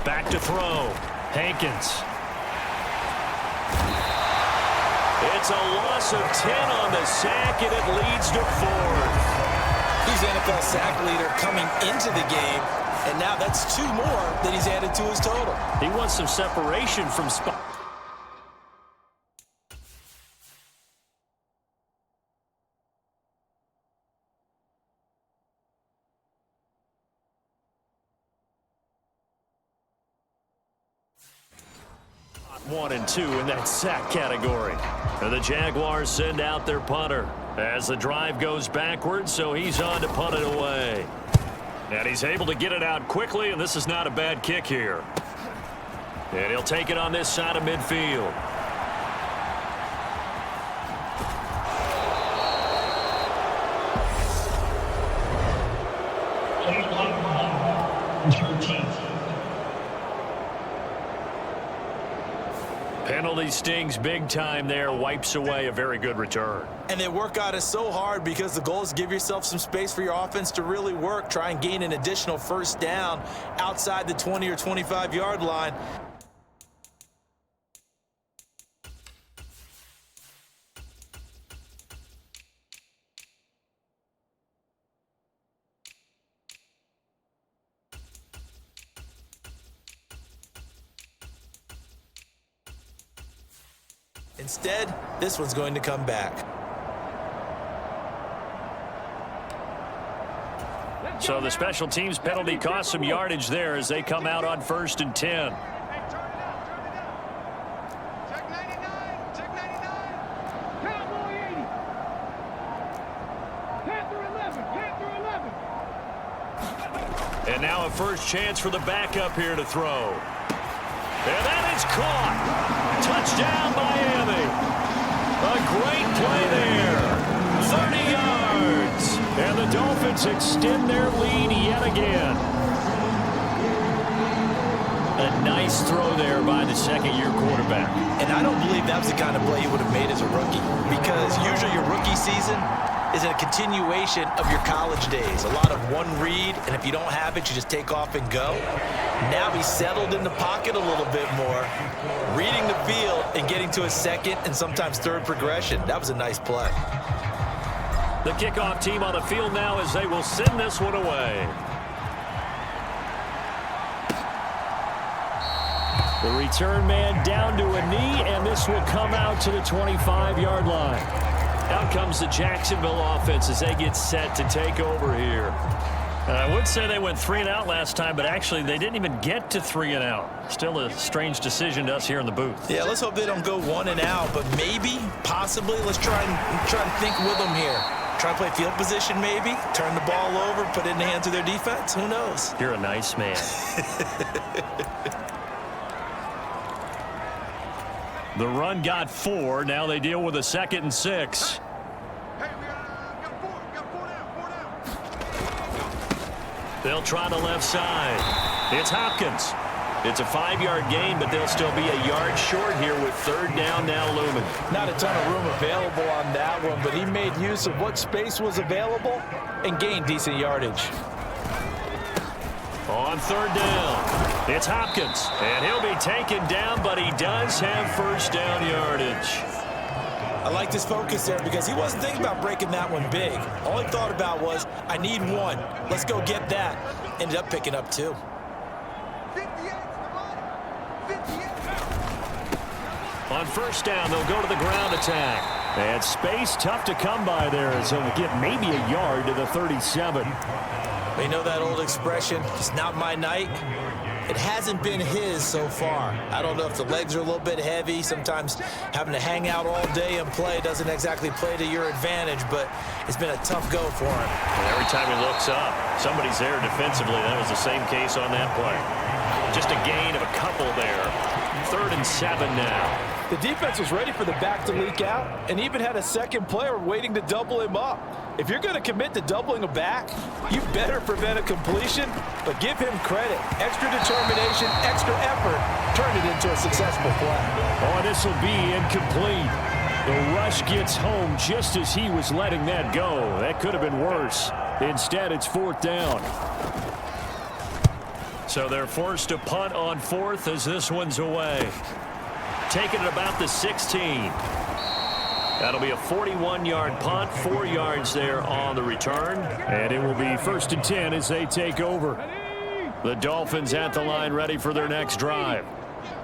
Back to throw. Hankins. It's a loss of 10 on the sack, and it leads to 4th. He's NFL sack leader coming into the game, and now that's 2 more that he's added to his total. He wants some separation from spot. One and 2 in that sack category. And the Jaguars send out their punter as the drive goes backwards, so he's on to punt it away. And he's able to get it out quickly, and this is not a bad kick here. And he'll take it on this side of midfield. Penalty stings big time there, wipes away a very good return. And they work on it so hard because the goal is to give yourself some space for your offense to really work, try and gain an additional 1st down outside the 20 or 25-yard line. Instead, this one's going to come back. So the special teams penalty cost some yardage there as they come out on 1st and 10. And now a first chance for the backup here to throw. And that is caught. Touchdown, Miami. A great play there. 30 yards. And the Dolphins extend their lead yet again. A nice throw there by the second-year quarterback. And I don't believe that was the kind of play he would have made as a rookie, because usually your rookie season is a continuation of your college days. A lot of one read, and if you don't have it, you just take off and go. Now he's settled in the pocket a little bit more, reading the field and getting to a second and sometimes third progression. That was a nice play. The kickoff team on the field now as they will send this one away. The return man down to a knee, and this will come out to the 25-yard line. Out comes the Jacksonville offense as they get set to take over here. And I would say they went 3 and out last time, but actually they didn't even get to 3 and out. Still a strange decision to us here in the booth. Yeah, let's hope they don't go 1 and out, but maybe, possibly, let's try and think with them here. Try to play field position maybe, turn the ball over, put it in the hands of their defense. Who knows? You're a nice man. The run got 4. Now they deal with a 2nd and 6. They'll try the left side. It's Hopkins. It's a 5-yard gain, but they'll still be a yard short here with 3rd down now looming. Not a ton of room available on that one, but he made use of what space was available and gained decent yardage. On 3rd down, it's Hopkins, and he'll be taken down, but he does have 1st down yardage. I like this focus there because he wasn't thinking about breaking that one big. All he thought about was, I need 1. Let's go get that. Ended up picking up 2. On 1st down, they'll go to the ground attack. And space tough to come by there, as he'll get maybe a yard to the 37. You know that old expression, it's not my night? It hasn't been his so far. I don't know if the legs are a little bit heavy. Sometimes having to hang out all day and play doesn't exactly play to your advantage, but it's been a tough go for him. And every time he looks up, somebody's there defensively. That was the same case on that play. Just a gain of a couple there. 3rd and 7 now. The defense was ready for the back to leak out and even had a second player waiting to double him up. If you're going to commit to doubling a back, you better prevent a completion, but give him credit. Extra determination, extra effort, turn it into a successful play. Oh, this will be incomplete. The rush gets home just as he was letting that go. That could have been worse. Instead, it's 4th down. So they're forced to punt on 4th as this one's away. Taking it about the 16. That'll be a 41-yard punt, 4 yards there on the return. And it will be 1st and 10 as they take over. The Dolphins at the line ready for their next drive.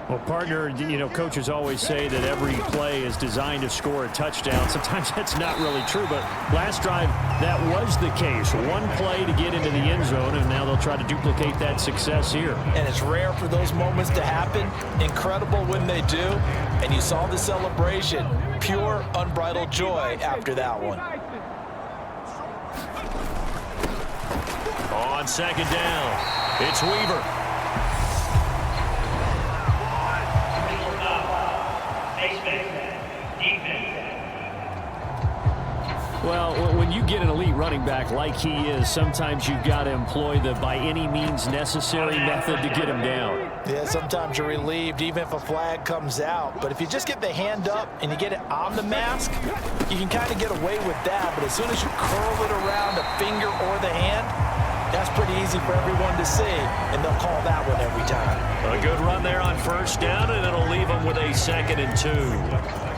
Well, partner, you know, coaches always say that every play is designed to score a touchdown. Sometimes that's not really true, but last drive, that was the case. One play to get into the end zone, and now they'll try to duplicate that success here. And it's rare for those moments to happen. Incredible when they do. And you saw the celebration. Pure, unbridled joy after that one. On 2nd down, it's Weaver. Well, when you get an elite running back like he is, sometimes you've got to employ the by any means necessary method to get him down. Yeah, sometimes you're relieved even if a flag comes out. But if you just get the hand up and you get it on the mask, you can kind of get away with that. But as soon as you curl it around the finger or the hand, that's pretty easy for everyone to see, and they'll call that one every time. A good run there on 1st down, and it'll leave them with a 2nd and 2.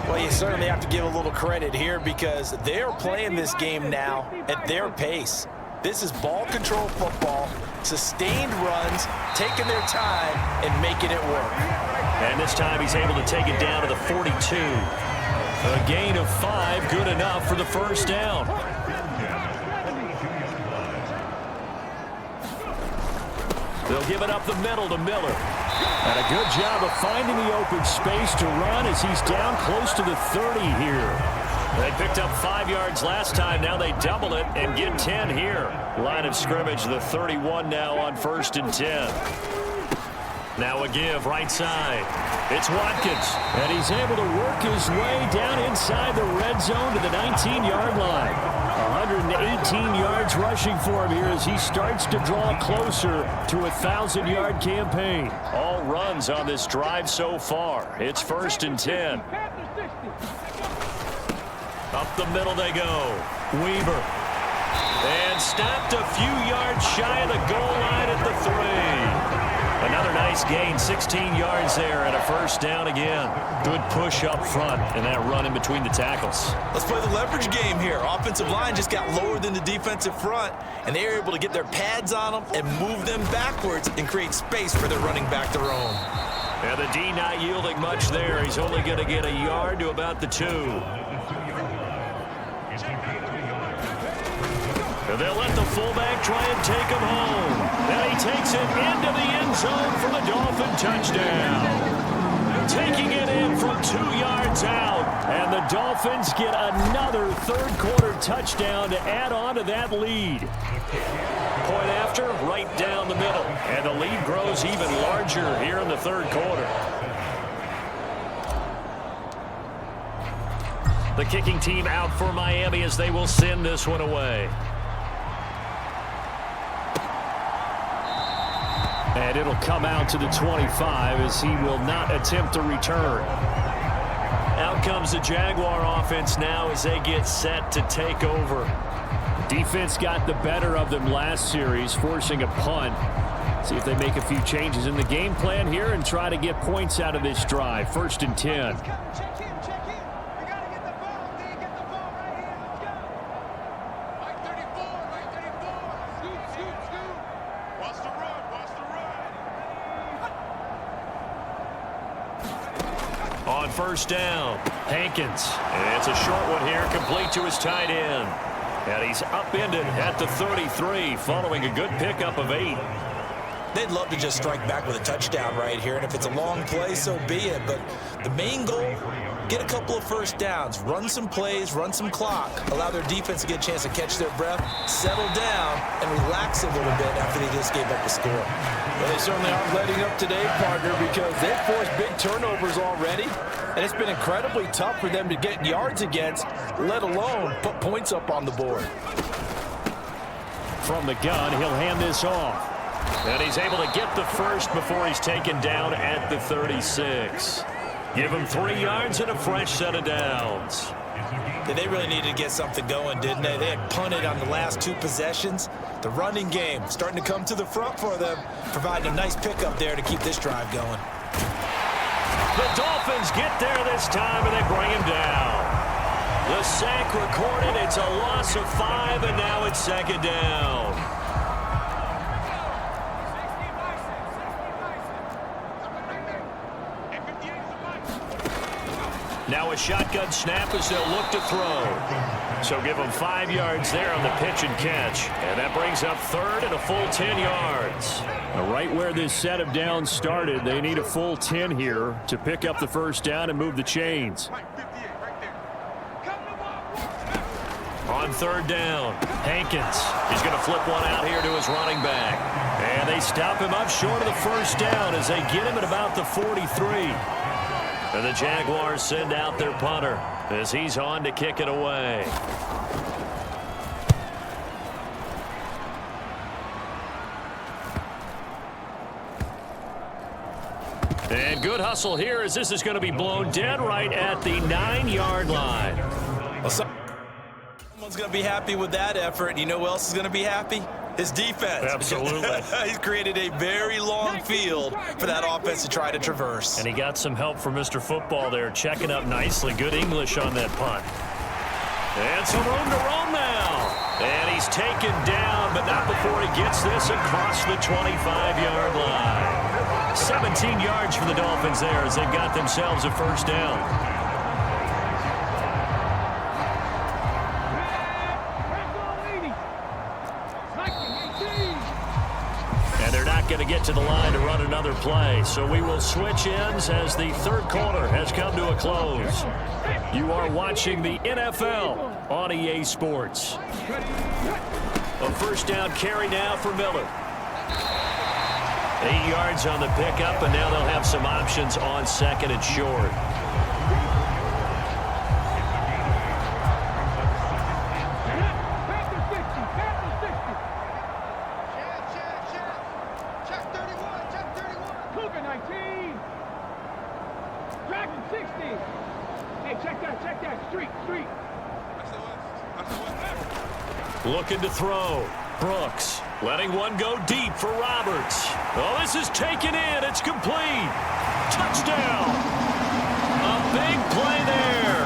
Well, you certainly have to give a little credit here because they're playing this game now at their pace. This is ball control football, sustained runs, taking their time and making it work. And this time he's able to take it down to the 42. A gain of 5, good enough for the first down. They'll give it up the middle to Miller. And a good job of finding the open space to run as he's down close to the 30 here. They picked up 5 yards last time. Now they double it and get 10 here. Line of scrimmage, the 31 now on 1st and 10. Now a give right side. It's Watkins. And he's able to work his way down inside the red zone to the 19-yard line. 118 yards rushing for him here as he starts to draw closer to a 1,000-yard campaign. All runs on this drive so far. It's 1st and 10. Up the middle they go. Weaver. And stopped a few yards shy of the goal line at the 3. Another nice gain, 16 yards there, and a first down again. Good push up front and that run in between the tackles. Let's play the leverage game here. Offensive line just got lower than the defensive front, and they were able to get their pads on them and move them backwards and create space for their running back to roam. And the D not yielding much there. He's only going to get a yard to about the 2. They'll let the fullback try and take him home. And he takes it into the end zone for the Dolphin touchdown. Taking it in from 2 yards out. And the Dolphins get another third-quarter touchdown to add on to that lead. Point after, right down the middle. And the lead grows even larger here in the third quarter. The kicking team out for Miami as they will send this one away. And it'll come out to the 25 as he will not attempt to return. Out comes the Jaguar offense now as they get set to take over. Defense got the better of them last series, forcing a punt. See if they make a few changes in the game plan here and try to get points out of this drive. 1st and 10. On 1st down, Hankins. And it's a short one here, complete to his tight end. And he's upended at the 33, following a good pickup of 8. They'd love to just strike back with a touchdown right here, and if it's a long play, so be it. But the main goal, get a couple of first downs, run some plays, run some clock, allow their defense to get a chance to catch their breath, settle down, and relax a little bit after they just gave up a score. Well, they certainly aren't letting up today, partner, because they've forced big turnovers already, and it's been incredibly tough for them to get yards against, let alone put points up on the board. From the gun, he'll hand this off. And he's able to get the first before he's taken down at the 36. Give him 3 yards and a fresh set of downs. They really needed to get something going, didn't they? They had punted on the last 2 possessions. The running game starting to come to the front for them, providing a nice pickup there to keep this drive going. The Dolphins get there this time, and they bring him down. The sack recorded. It's a loss of 5, and now it's 2nd down. Now a shotgun snap as they'll look to throw. So give them 5 yards there on the pitch and catch. And that brings up 3rd and a full 10 yards. Right where this set of downs started, they need a full 10 here to pick up the first down and move the chains. On 3rd down, Hankins. He's going to flip one out here to his running back. And they stop him up short of the first down as they get him at about the 43. And the Jaguars send out their punter as he's on to kick it away. And good hustle here as this is going to be blown dead right at the 9-yard line. Well, someone's going to be happy with that effort. You know who else is going to be happy? His defense. Absolutely. He's created a very long field for that offense to try to traverse. And he got some help from Mr. Football there, checking up nicely. Good English on that punt. And some room to roam now. And he's taken down, but not before he gets this across the 25-yard line. 17 yards for the Dolphins there as they've got themselves a first down. going to get to the line to run another play. So we will switch ends as the third quarter has come to a close. You are watching the NFL on EA Sports. A first down carry now for Miller. 8 yards on the pickup, and now they'll have some options on second and short. Looking to throw. Brooks letting one go deep for Roberts. Oh, this is taken in. It's complete. Touchdown. A big play there.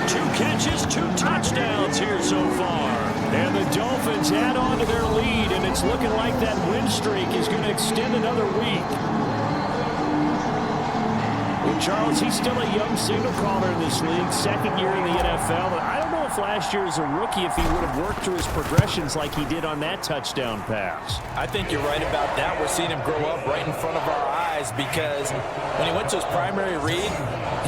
2 catches, 2 touchdowns here so far. And the Dolphins add on to their lead, and it's looking like that win streak is going to extend another week. Well, Charles, he's still a young signal caller in this league, second year in the NFL. But I don't know if last year as a rookie, if he would have worked through his progressions like he did on that touchdown pass. I think you're right about that. We're seeing him grow up right in front of our eyes because when he went to his primary read,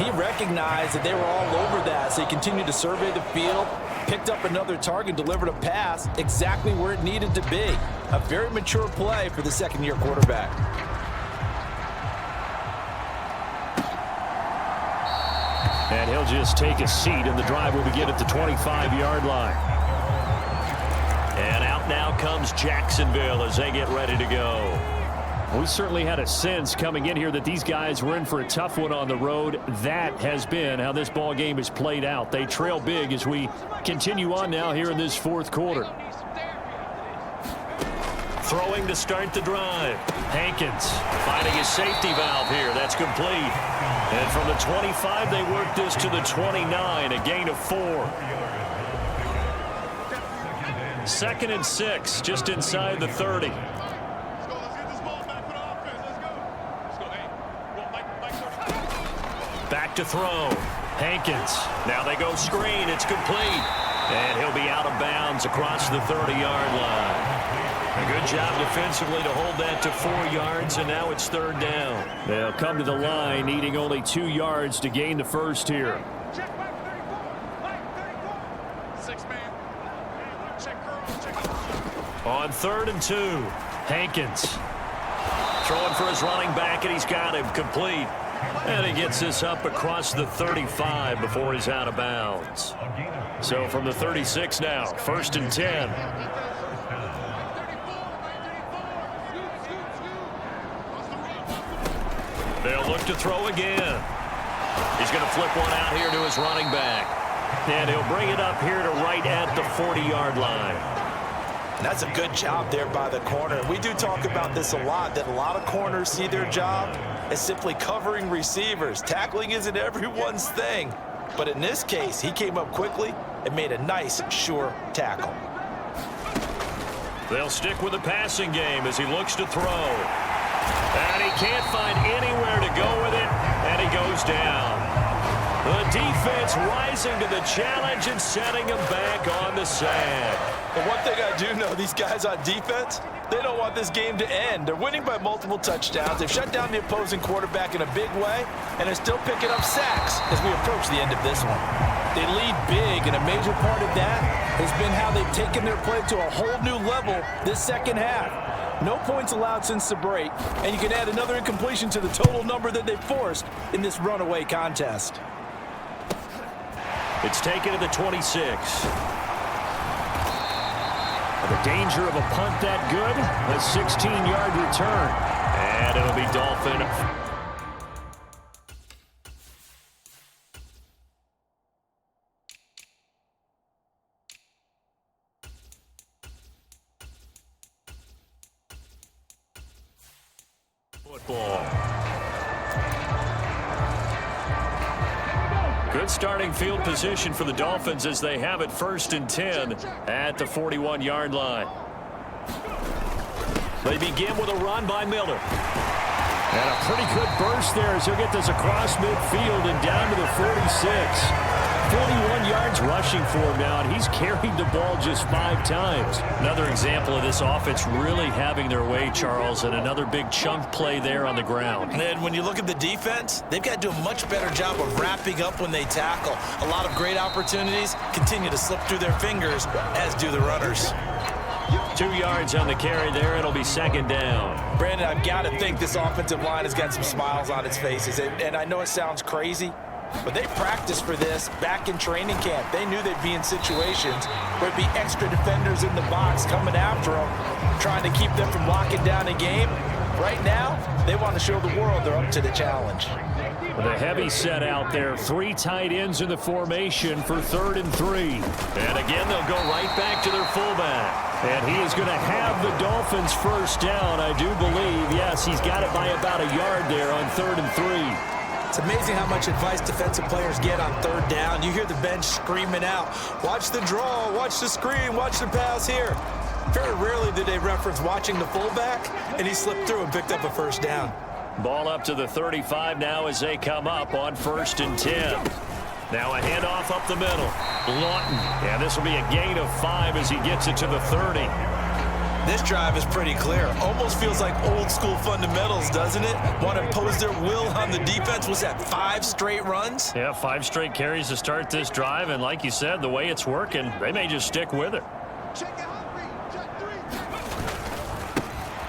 he recognized that they were all over that. So he continued to survey the field, picked up another target, delivered a pass exactly where it needed to be. A very mature play for the second-year quarterback. And he'll just take a seat, and the drive will begin at the 25-yard line. And out now comes Jacksonville as they get ready to go. We certainly had a sense coming in here that these guys were in for a tough one on the road. That has been how this ball game is played out. They trail big as we continue on now here in this fourth quarter. Throwing to start the drive. Hankins finding his safety valve here. That's complete. And from the 25, they work this to the 29, a gain of 4. 2nd and 6, just inside the 30. Back to throw. Hankins. Now they go screen. It's complete. And he'll be out of bounds across the 30-yard line. A good job defensively to hold that to 4 yards, and now it's 3rd down. They'll come to the line, needing only 2 yards to gain the first here. On 3rd and 2, Hankins throwing for his running back, and he's got him complete. And he gets this up across the 35 before he's out of bounds. So from the 36 now, 1st and 10. They'll look to throw again. He's going to flip one out here to his running back. And he'll bring it up here to right at the 40-yard line. That's a good job there by the corner. We do talk about this a lot, that a lot of corners see their job as simply covering receivers. Tackling isn't everyone's thing. But in this case, he came up quickly and made a nice, sure tackle. They'll stick with the passing game as he looks to throw. And he can't find anywhere to go with it, and he goes down. The defense rising to the challenge and setting him back on the sand. The one thing I do know, these guys on defense, they don't want this game to end. They're winning by multiple touchdowns. They've shut down the opposing quarterback in a big way, and they're still picking up sacks as we approach the end of this one. They lead big, and a major part of that has been how they've taken their play to a whole new level this second half. No points allowed since the break, and you can add another incompletion to the total number that they forced in this runaway contest. It's taken to the 26. The danger of a punt that good, a 16-yard return. And it'll be Dolphin. Football. Good starting field position for the Dolphins as they have it 1st and 10 at the 41-yard line. They begin with a run by Miller. And a pretty good burst there as he'll get this across midfield and down to the 46. 41 yards rushing for him now, and he's carried the ball just 5 times. Another example of this offense really having their way, Charles, and another big chunk play there on the ground. And then when you look at the defense, they've got to do a much better job of wrapping up when they tackle. A lot of great opportunities continue to slip through their fingers, as do the runners. 2 yards on the carry there. It'll be 2nd down. Brandon, I've got to think this offensive line has got some smiles on its faces. And I know it sounds crazy, but they practiced for this back in training camp. They knew they'd be in situations where it'd be extra defenders in the box coming after them, trying to keep them from locking down a game. Right now, they want to show the world they're up to the challenge. With a heavy set out there, 3 tight ends in the formation for 3rd and 3. And again, they'll go right back to their fullback. And he is going to have the Dolphins first down, I do believe. Yes, he's got it by about a yard there on 3rd and 3. It's amazing how much advice defensive players get on 3rd down. You hear the bench screaming out, watch the draw, watch the screen, watch the pass here. Very rarely do they reference watching the fullback, and he slipped through and picked up a first down. Ball up to the 35 now as they come up on 1st and 10. Now a handoff up the middle. Lawton. And this will be a gain of 5 as he gets it to the 30. This drive is pretty clear. Almost feels like old school fundamentals, doesn't it? Want to impose their will on the defense. Was that 5 straight runs? Yeah, 5 straight carries to start this drive. And like you said, the way it's working, they may just stick with it.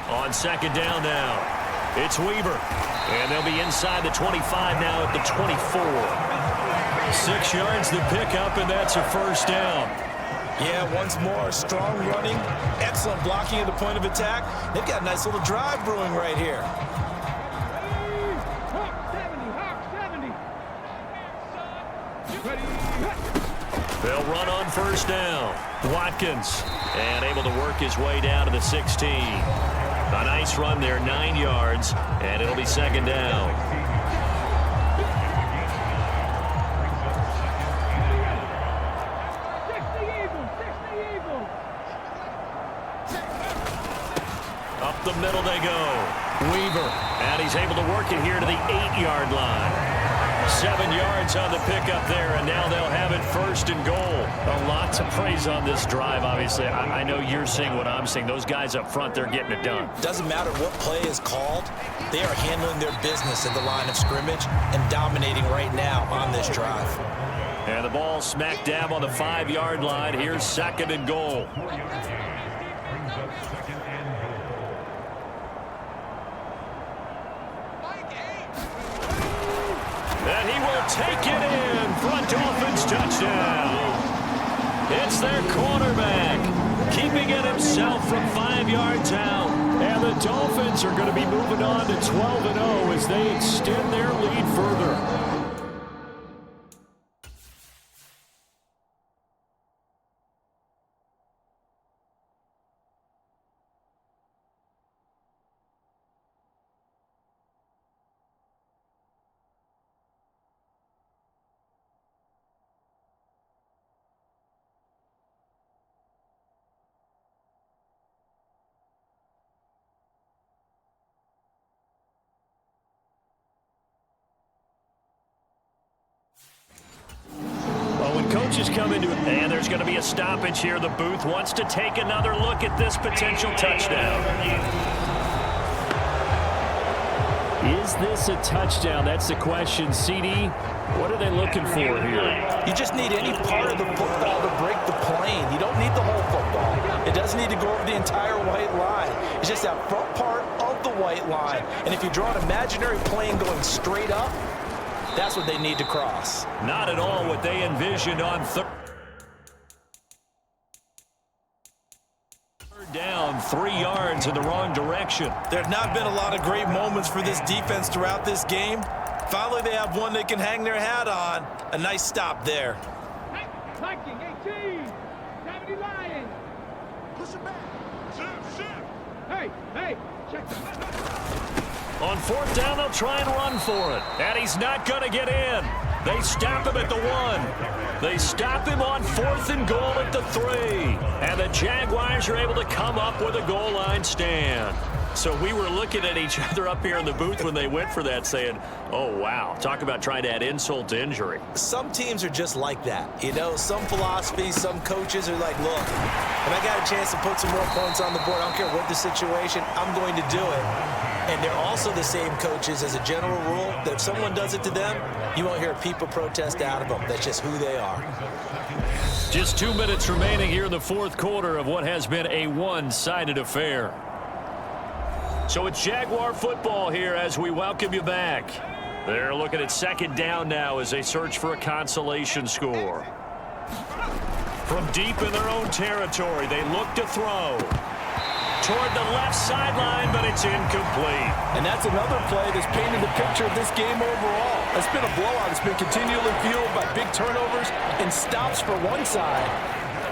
On 2nd down now. It's Weaver. And they'll be inside the 25 now at the 24. 6 yards to pick up, and that's a first down. Yeah, once more, strong running, excellent blocking at the point of attack. They've got a nice little drive brewing right here. They'll run on first down. Watkins, and able to work his way down to the 16. A nice run there, 9 yards, and it'll be 2nd down. Up the middle they go. Weaver, and he's able to work it here to the 8-yard line. 7 yards on the pickup there, and now they'll have it 1st and goal. A lot to praise on this drive, obviously. I know you're seeing what I'm seeing. Those guys up front, they're getting it done. Doesn't matter what play is called. They are handling their business at the line of scrimmage and dominating right now on this drive. And the ball smack dab on the 5-yard line. Here's 2nd and goal. And he will take it in for a Dolphins touchdown. It's their quarterback, keeping it himself from 5 yards out. And the Dolphins are going to be moving on to 12-0 as they extend their lead further. Coaches come into it, and there's going to be a stoppage here. The booth wants to take another look at this potential touchdown. Is this a touchdown? That's the question. CD, what are they looking for here? You just need any part of the football to break the plane. You don't need the whole football. It doesn't need to go over the entire white line. It's just that front part of the white line. And if you draw an imaginary plane going straight up, that's what they need to cross. Not at all what they envisioned on third down, 3 yards in the wrong direction. There have not been a lot of great moments for this defense throughout this game. Finally, they have one they can hang their hat on. A nice stop there. Viking 18, 70 Lions. Push it back. Hey, check the On 4th down, they'll try and run for it. And he's not going to get in. They stop him at the 1. They stop him on 4th and goal at the 3. And the Jaguars are able to come up with a goal line stand. So we were looking at each other up here in the booth when they went for that saying, oh, wow, talk about trying to add insult to injury. Some teams are just like that. You know, some philosophies, some coaches are like, look, if I got a chance to put some more points on the board, I don't care what the situation, I'm going to do it. And they're also the same coaches as a general rule that if someone does it to them, you won't hear a peep of protest out of them. That's just who they are. Just 2 minutes remaining here in the fourth quarter of what has been a one-sided affair. So it's Jaguar football here as we welcome you back. They're looking at second down now as they search for a consolation score. From deep in their own territory, they look to throw. Toward the left sideline, but it's incomplete. And that's another play that's painted the picture of this game overall. It's been a blowout. It's been continually fueled by big turnovers and stops for one side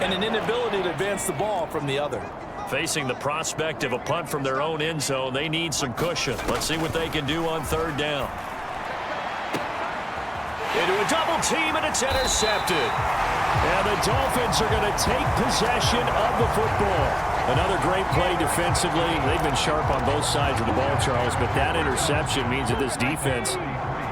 and an inability to advance the ball from the other. Facing the prospect of a punt from their own end zone, they need some cushion. Let's see what they can do on third down. Into a double team, and it's intercepted. And the Dolphins are going to take possession of the football. Another great play defensively. They've been sharp on both sides of the ball, Charles, but that interception means that this defense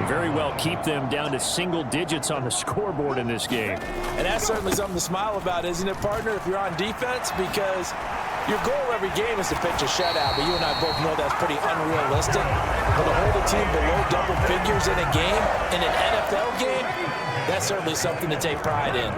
very well keep them down to single digits on the scoreboard in this game. And that's certainly something to smile about, isn't it, partner, if you're on defense? Because your goal every game is to pitch a shutout, but you and I both know that's pretty unrealistic. But to hold a team below double figures in a game, in an NFL game, that's certainly something to take pride in.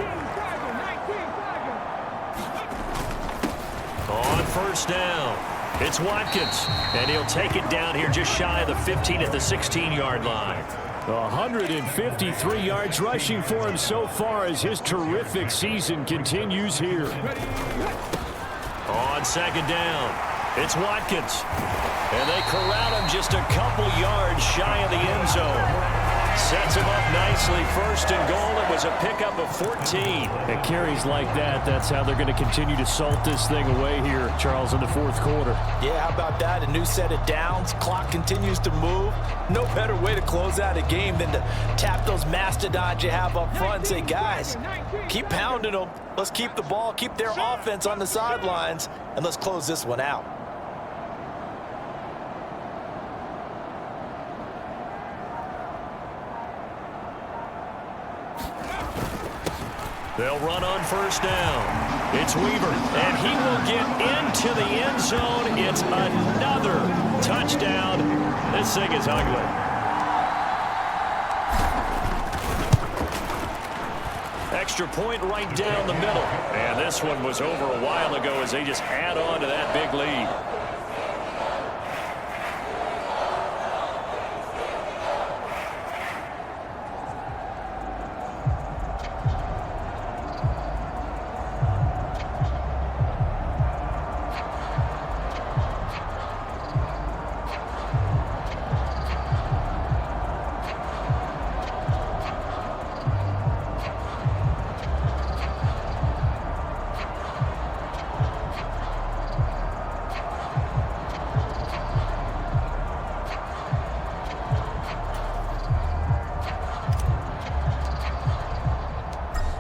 On first down, it's Watkins, and he'll take it down here just shy of the 15 at the 16-yard line. 153 yards rushing for him so far as his terrific season continues here. On second down, it's Watkins, and they corral him just a couple yards shy of the end zone. Sets him up nicely, first and goal. It was a pickup of 14. At carries like that, that's how they're going to continue to salt this thing away here, Charles, in the fourth quarter. Yeah, how about that? A new set of downs. Clock continues to move. No better way to close out a game than to tap those mastodons you have up front and say, guys, keep pounding them. Let's keep the ball, keep their offense on the sidelines, and let's close this one out. They'll run on first down. It's Weaver, and he will get into the end zone. It's another touchdown. This thing is ugly. Extra point right down the middle. And this one was over a while ago as they just add on to that big lead.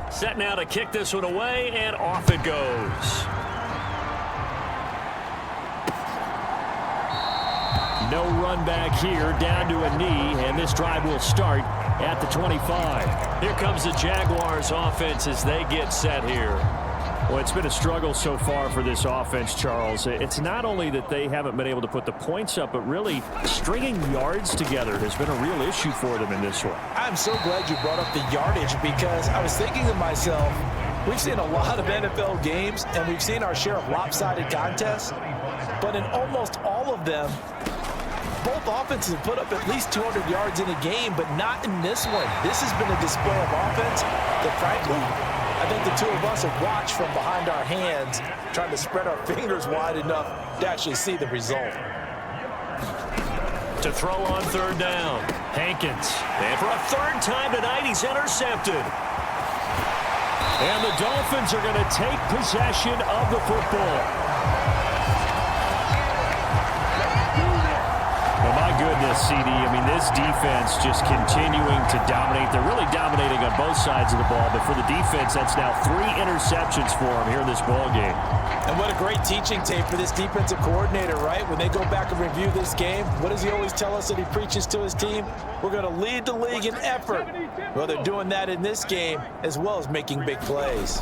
Set now to kick this one away, and off it goes. No run back here, down to a knee, and this drive will start at the 25. Here comes the Jaguars offense as they get set here. Well, it's been a struggle so far for this offense, Charles. It's not only that they haven't been able to put the points up, but really stringing yards together has been a real issue for them in this one. I'm so glad you brought up the yardage because I was thinking to myself, we've seen a lot of NFL games and we've seen our share of lopsided contests, but in almost all of them, both offenses have put up at least 200 yards in a game, but not in this one. This has been a display of offense that, frankly, I think the two of us have watched from behind our hands, trying to spread our fingers wide enough to actually see the result. To throw on third down, Hankins. And for a third time tonight, he's intercepted. And the Dolphins are going to take possession of the football. Oh, my goodness, CD. I mean, this defense just continuing to dominate. They're really dominating on both sides of the ball, but for the defense, that's now 3 interceptions for them here in this ball game. And what a great teaching tape for this defensive coordinator, right? When they go back and review this game, what does he always tell us that he preaches to his team? We're going to lead the league in effort. Well, they're doing that in this game as well as making big plays.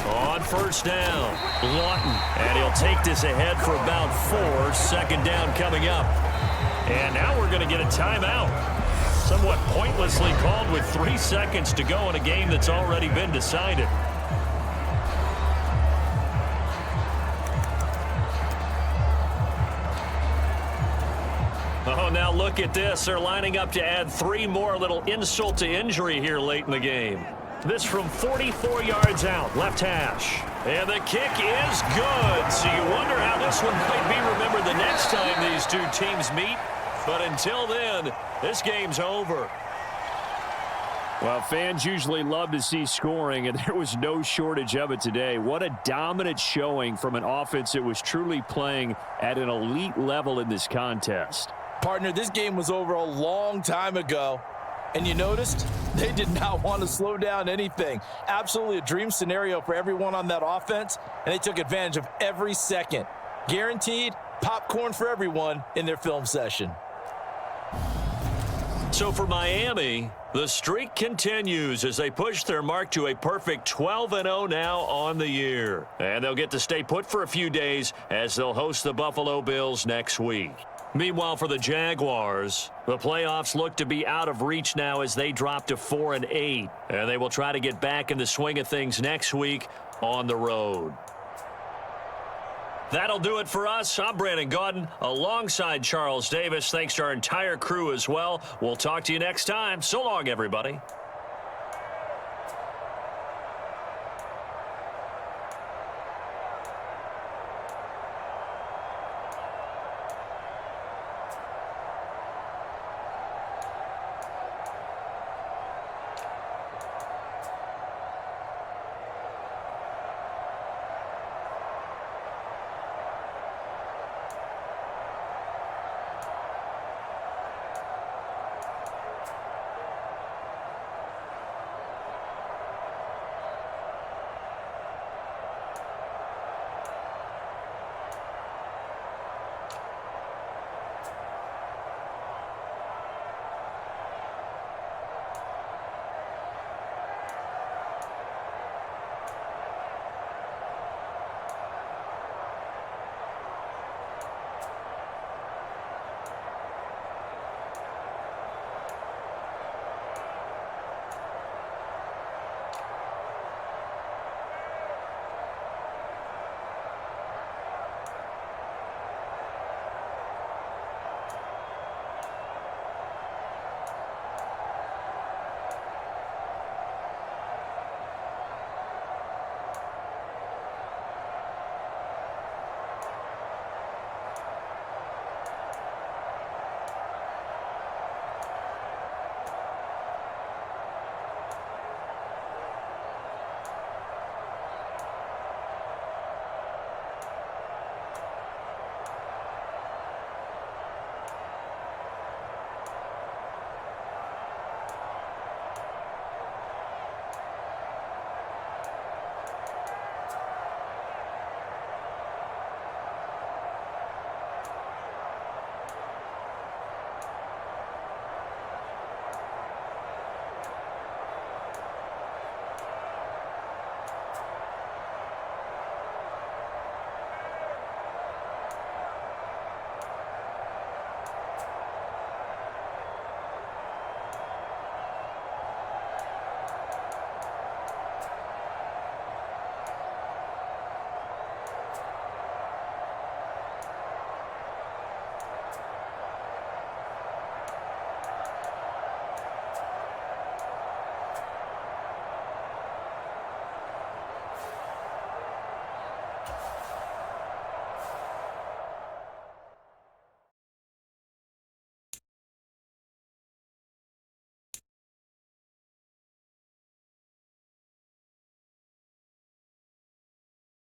On first down, Lawton, and he'll take this ahead for about 4. Second down coming up. And now we're going to get a timeout. Somewhat pointlessly called with 3 seconds to go in a game that's already been decided. Oh, now look at this. They're lining up to add 3 more. Little insult to injury here late in the game. This from 44 yards out, left hash. And the kick is good. So you wonder how this one might be remembered the next time these two teams meet. But until then, this game's over. Well, fans usually love to see scoring, and there was no shortage of it today. What a dominant showing from an offense that was truly playing at an elite level in this contest. Partner, this game was over a long time ago. And you noticed they did not want to slow down anything. Absolutely a dream scenario for everyone on that offense, and they took advantage of every second. Guaranteed popcorn for everyone in their film session. So for Miami, the streak continues as they push their mark to a perfect 12-0 now on the year. And they'll get to stay put for a few days as they'll host the Buffalo Bills next week. Meanwhile, for the Jaguars, the playoffs look to be out of reach now as they drop to 4-8. And they will try to get back in the swing of things next week on the road. That'll do it for us. I'm Brandon Gaudin alongside Charles Davis. Thanks to our entire crew as well. We'll talk to you next time. So long, everybody.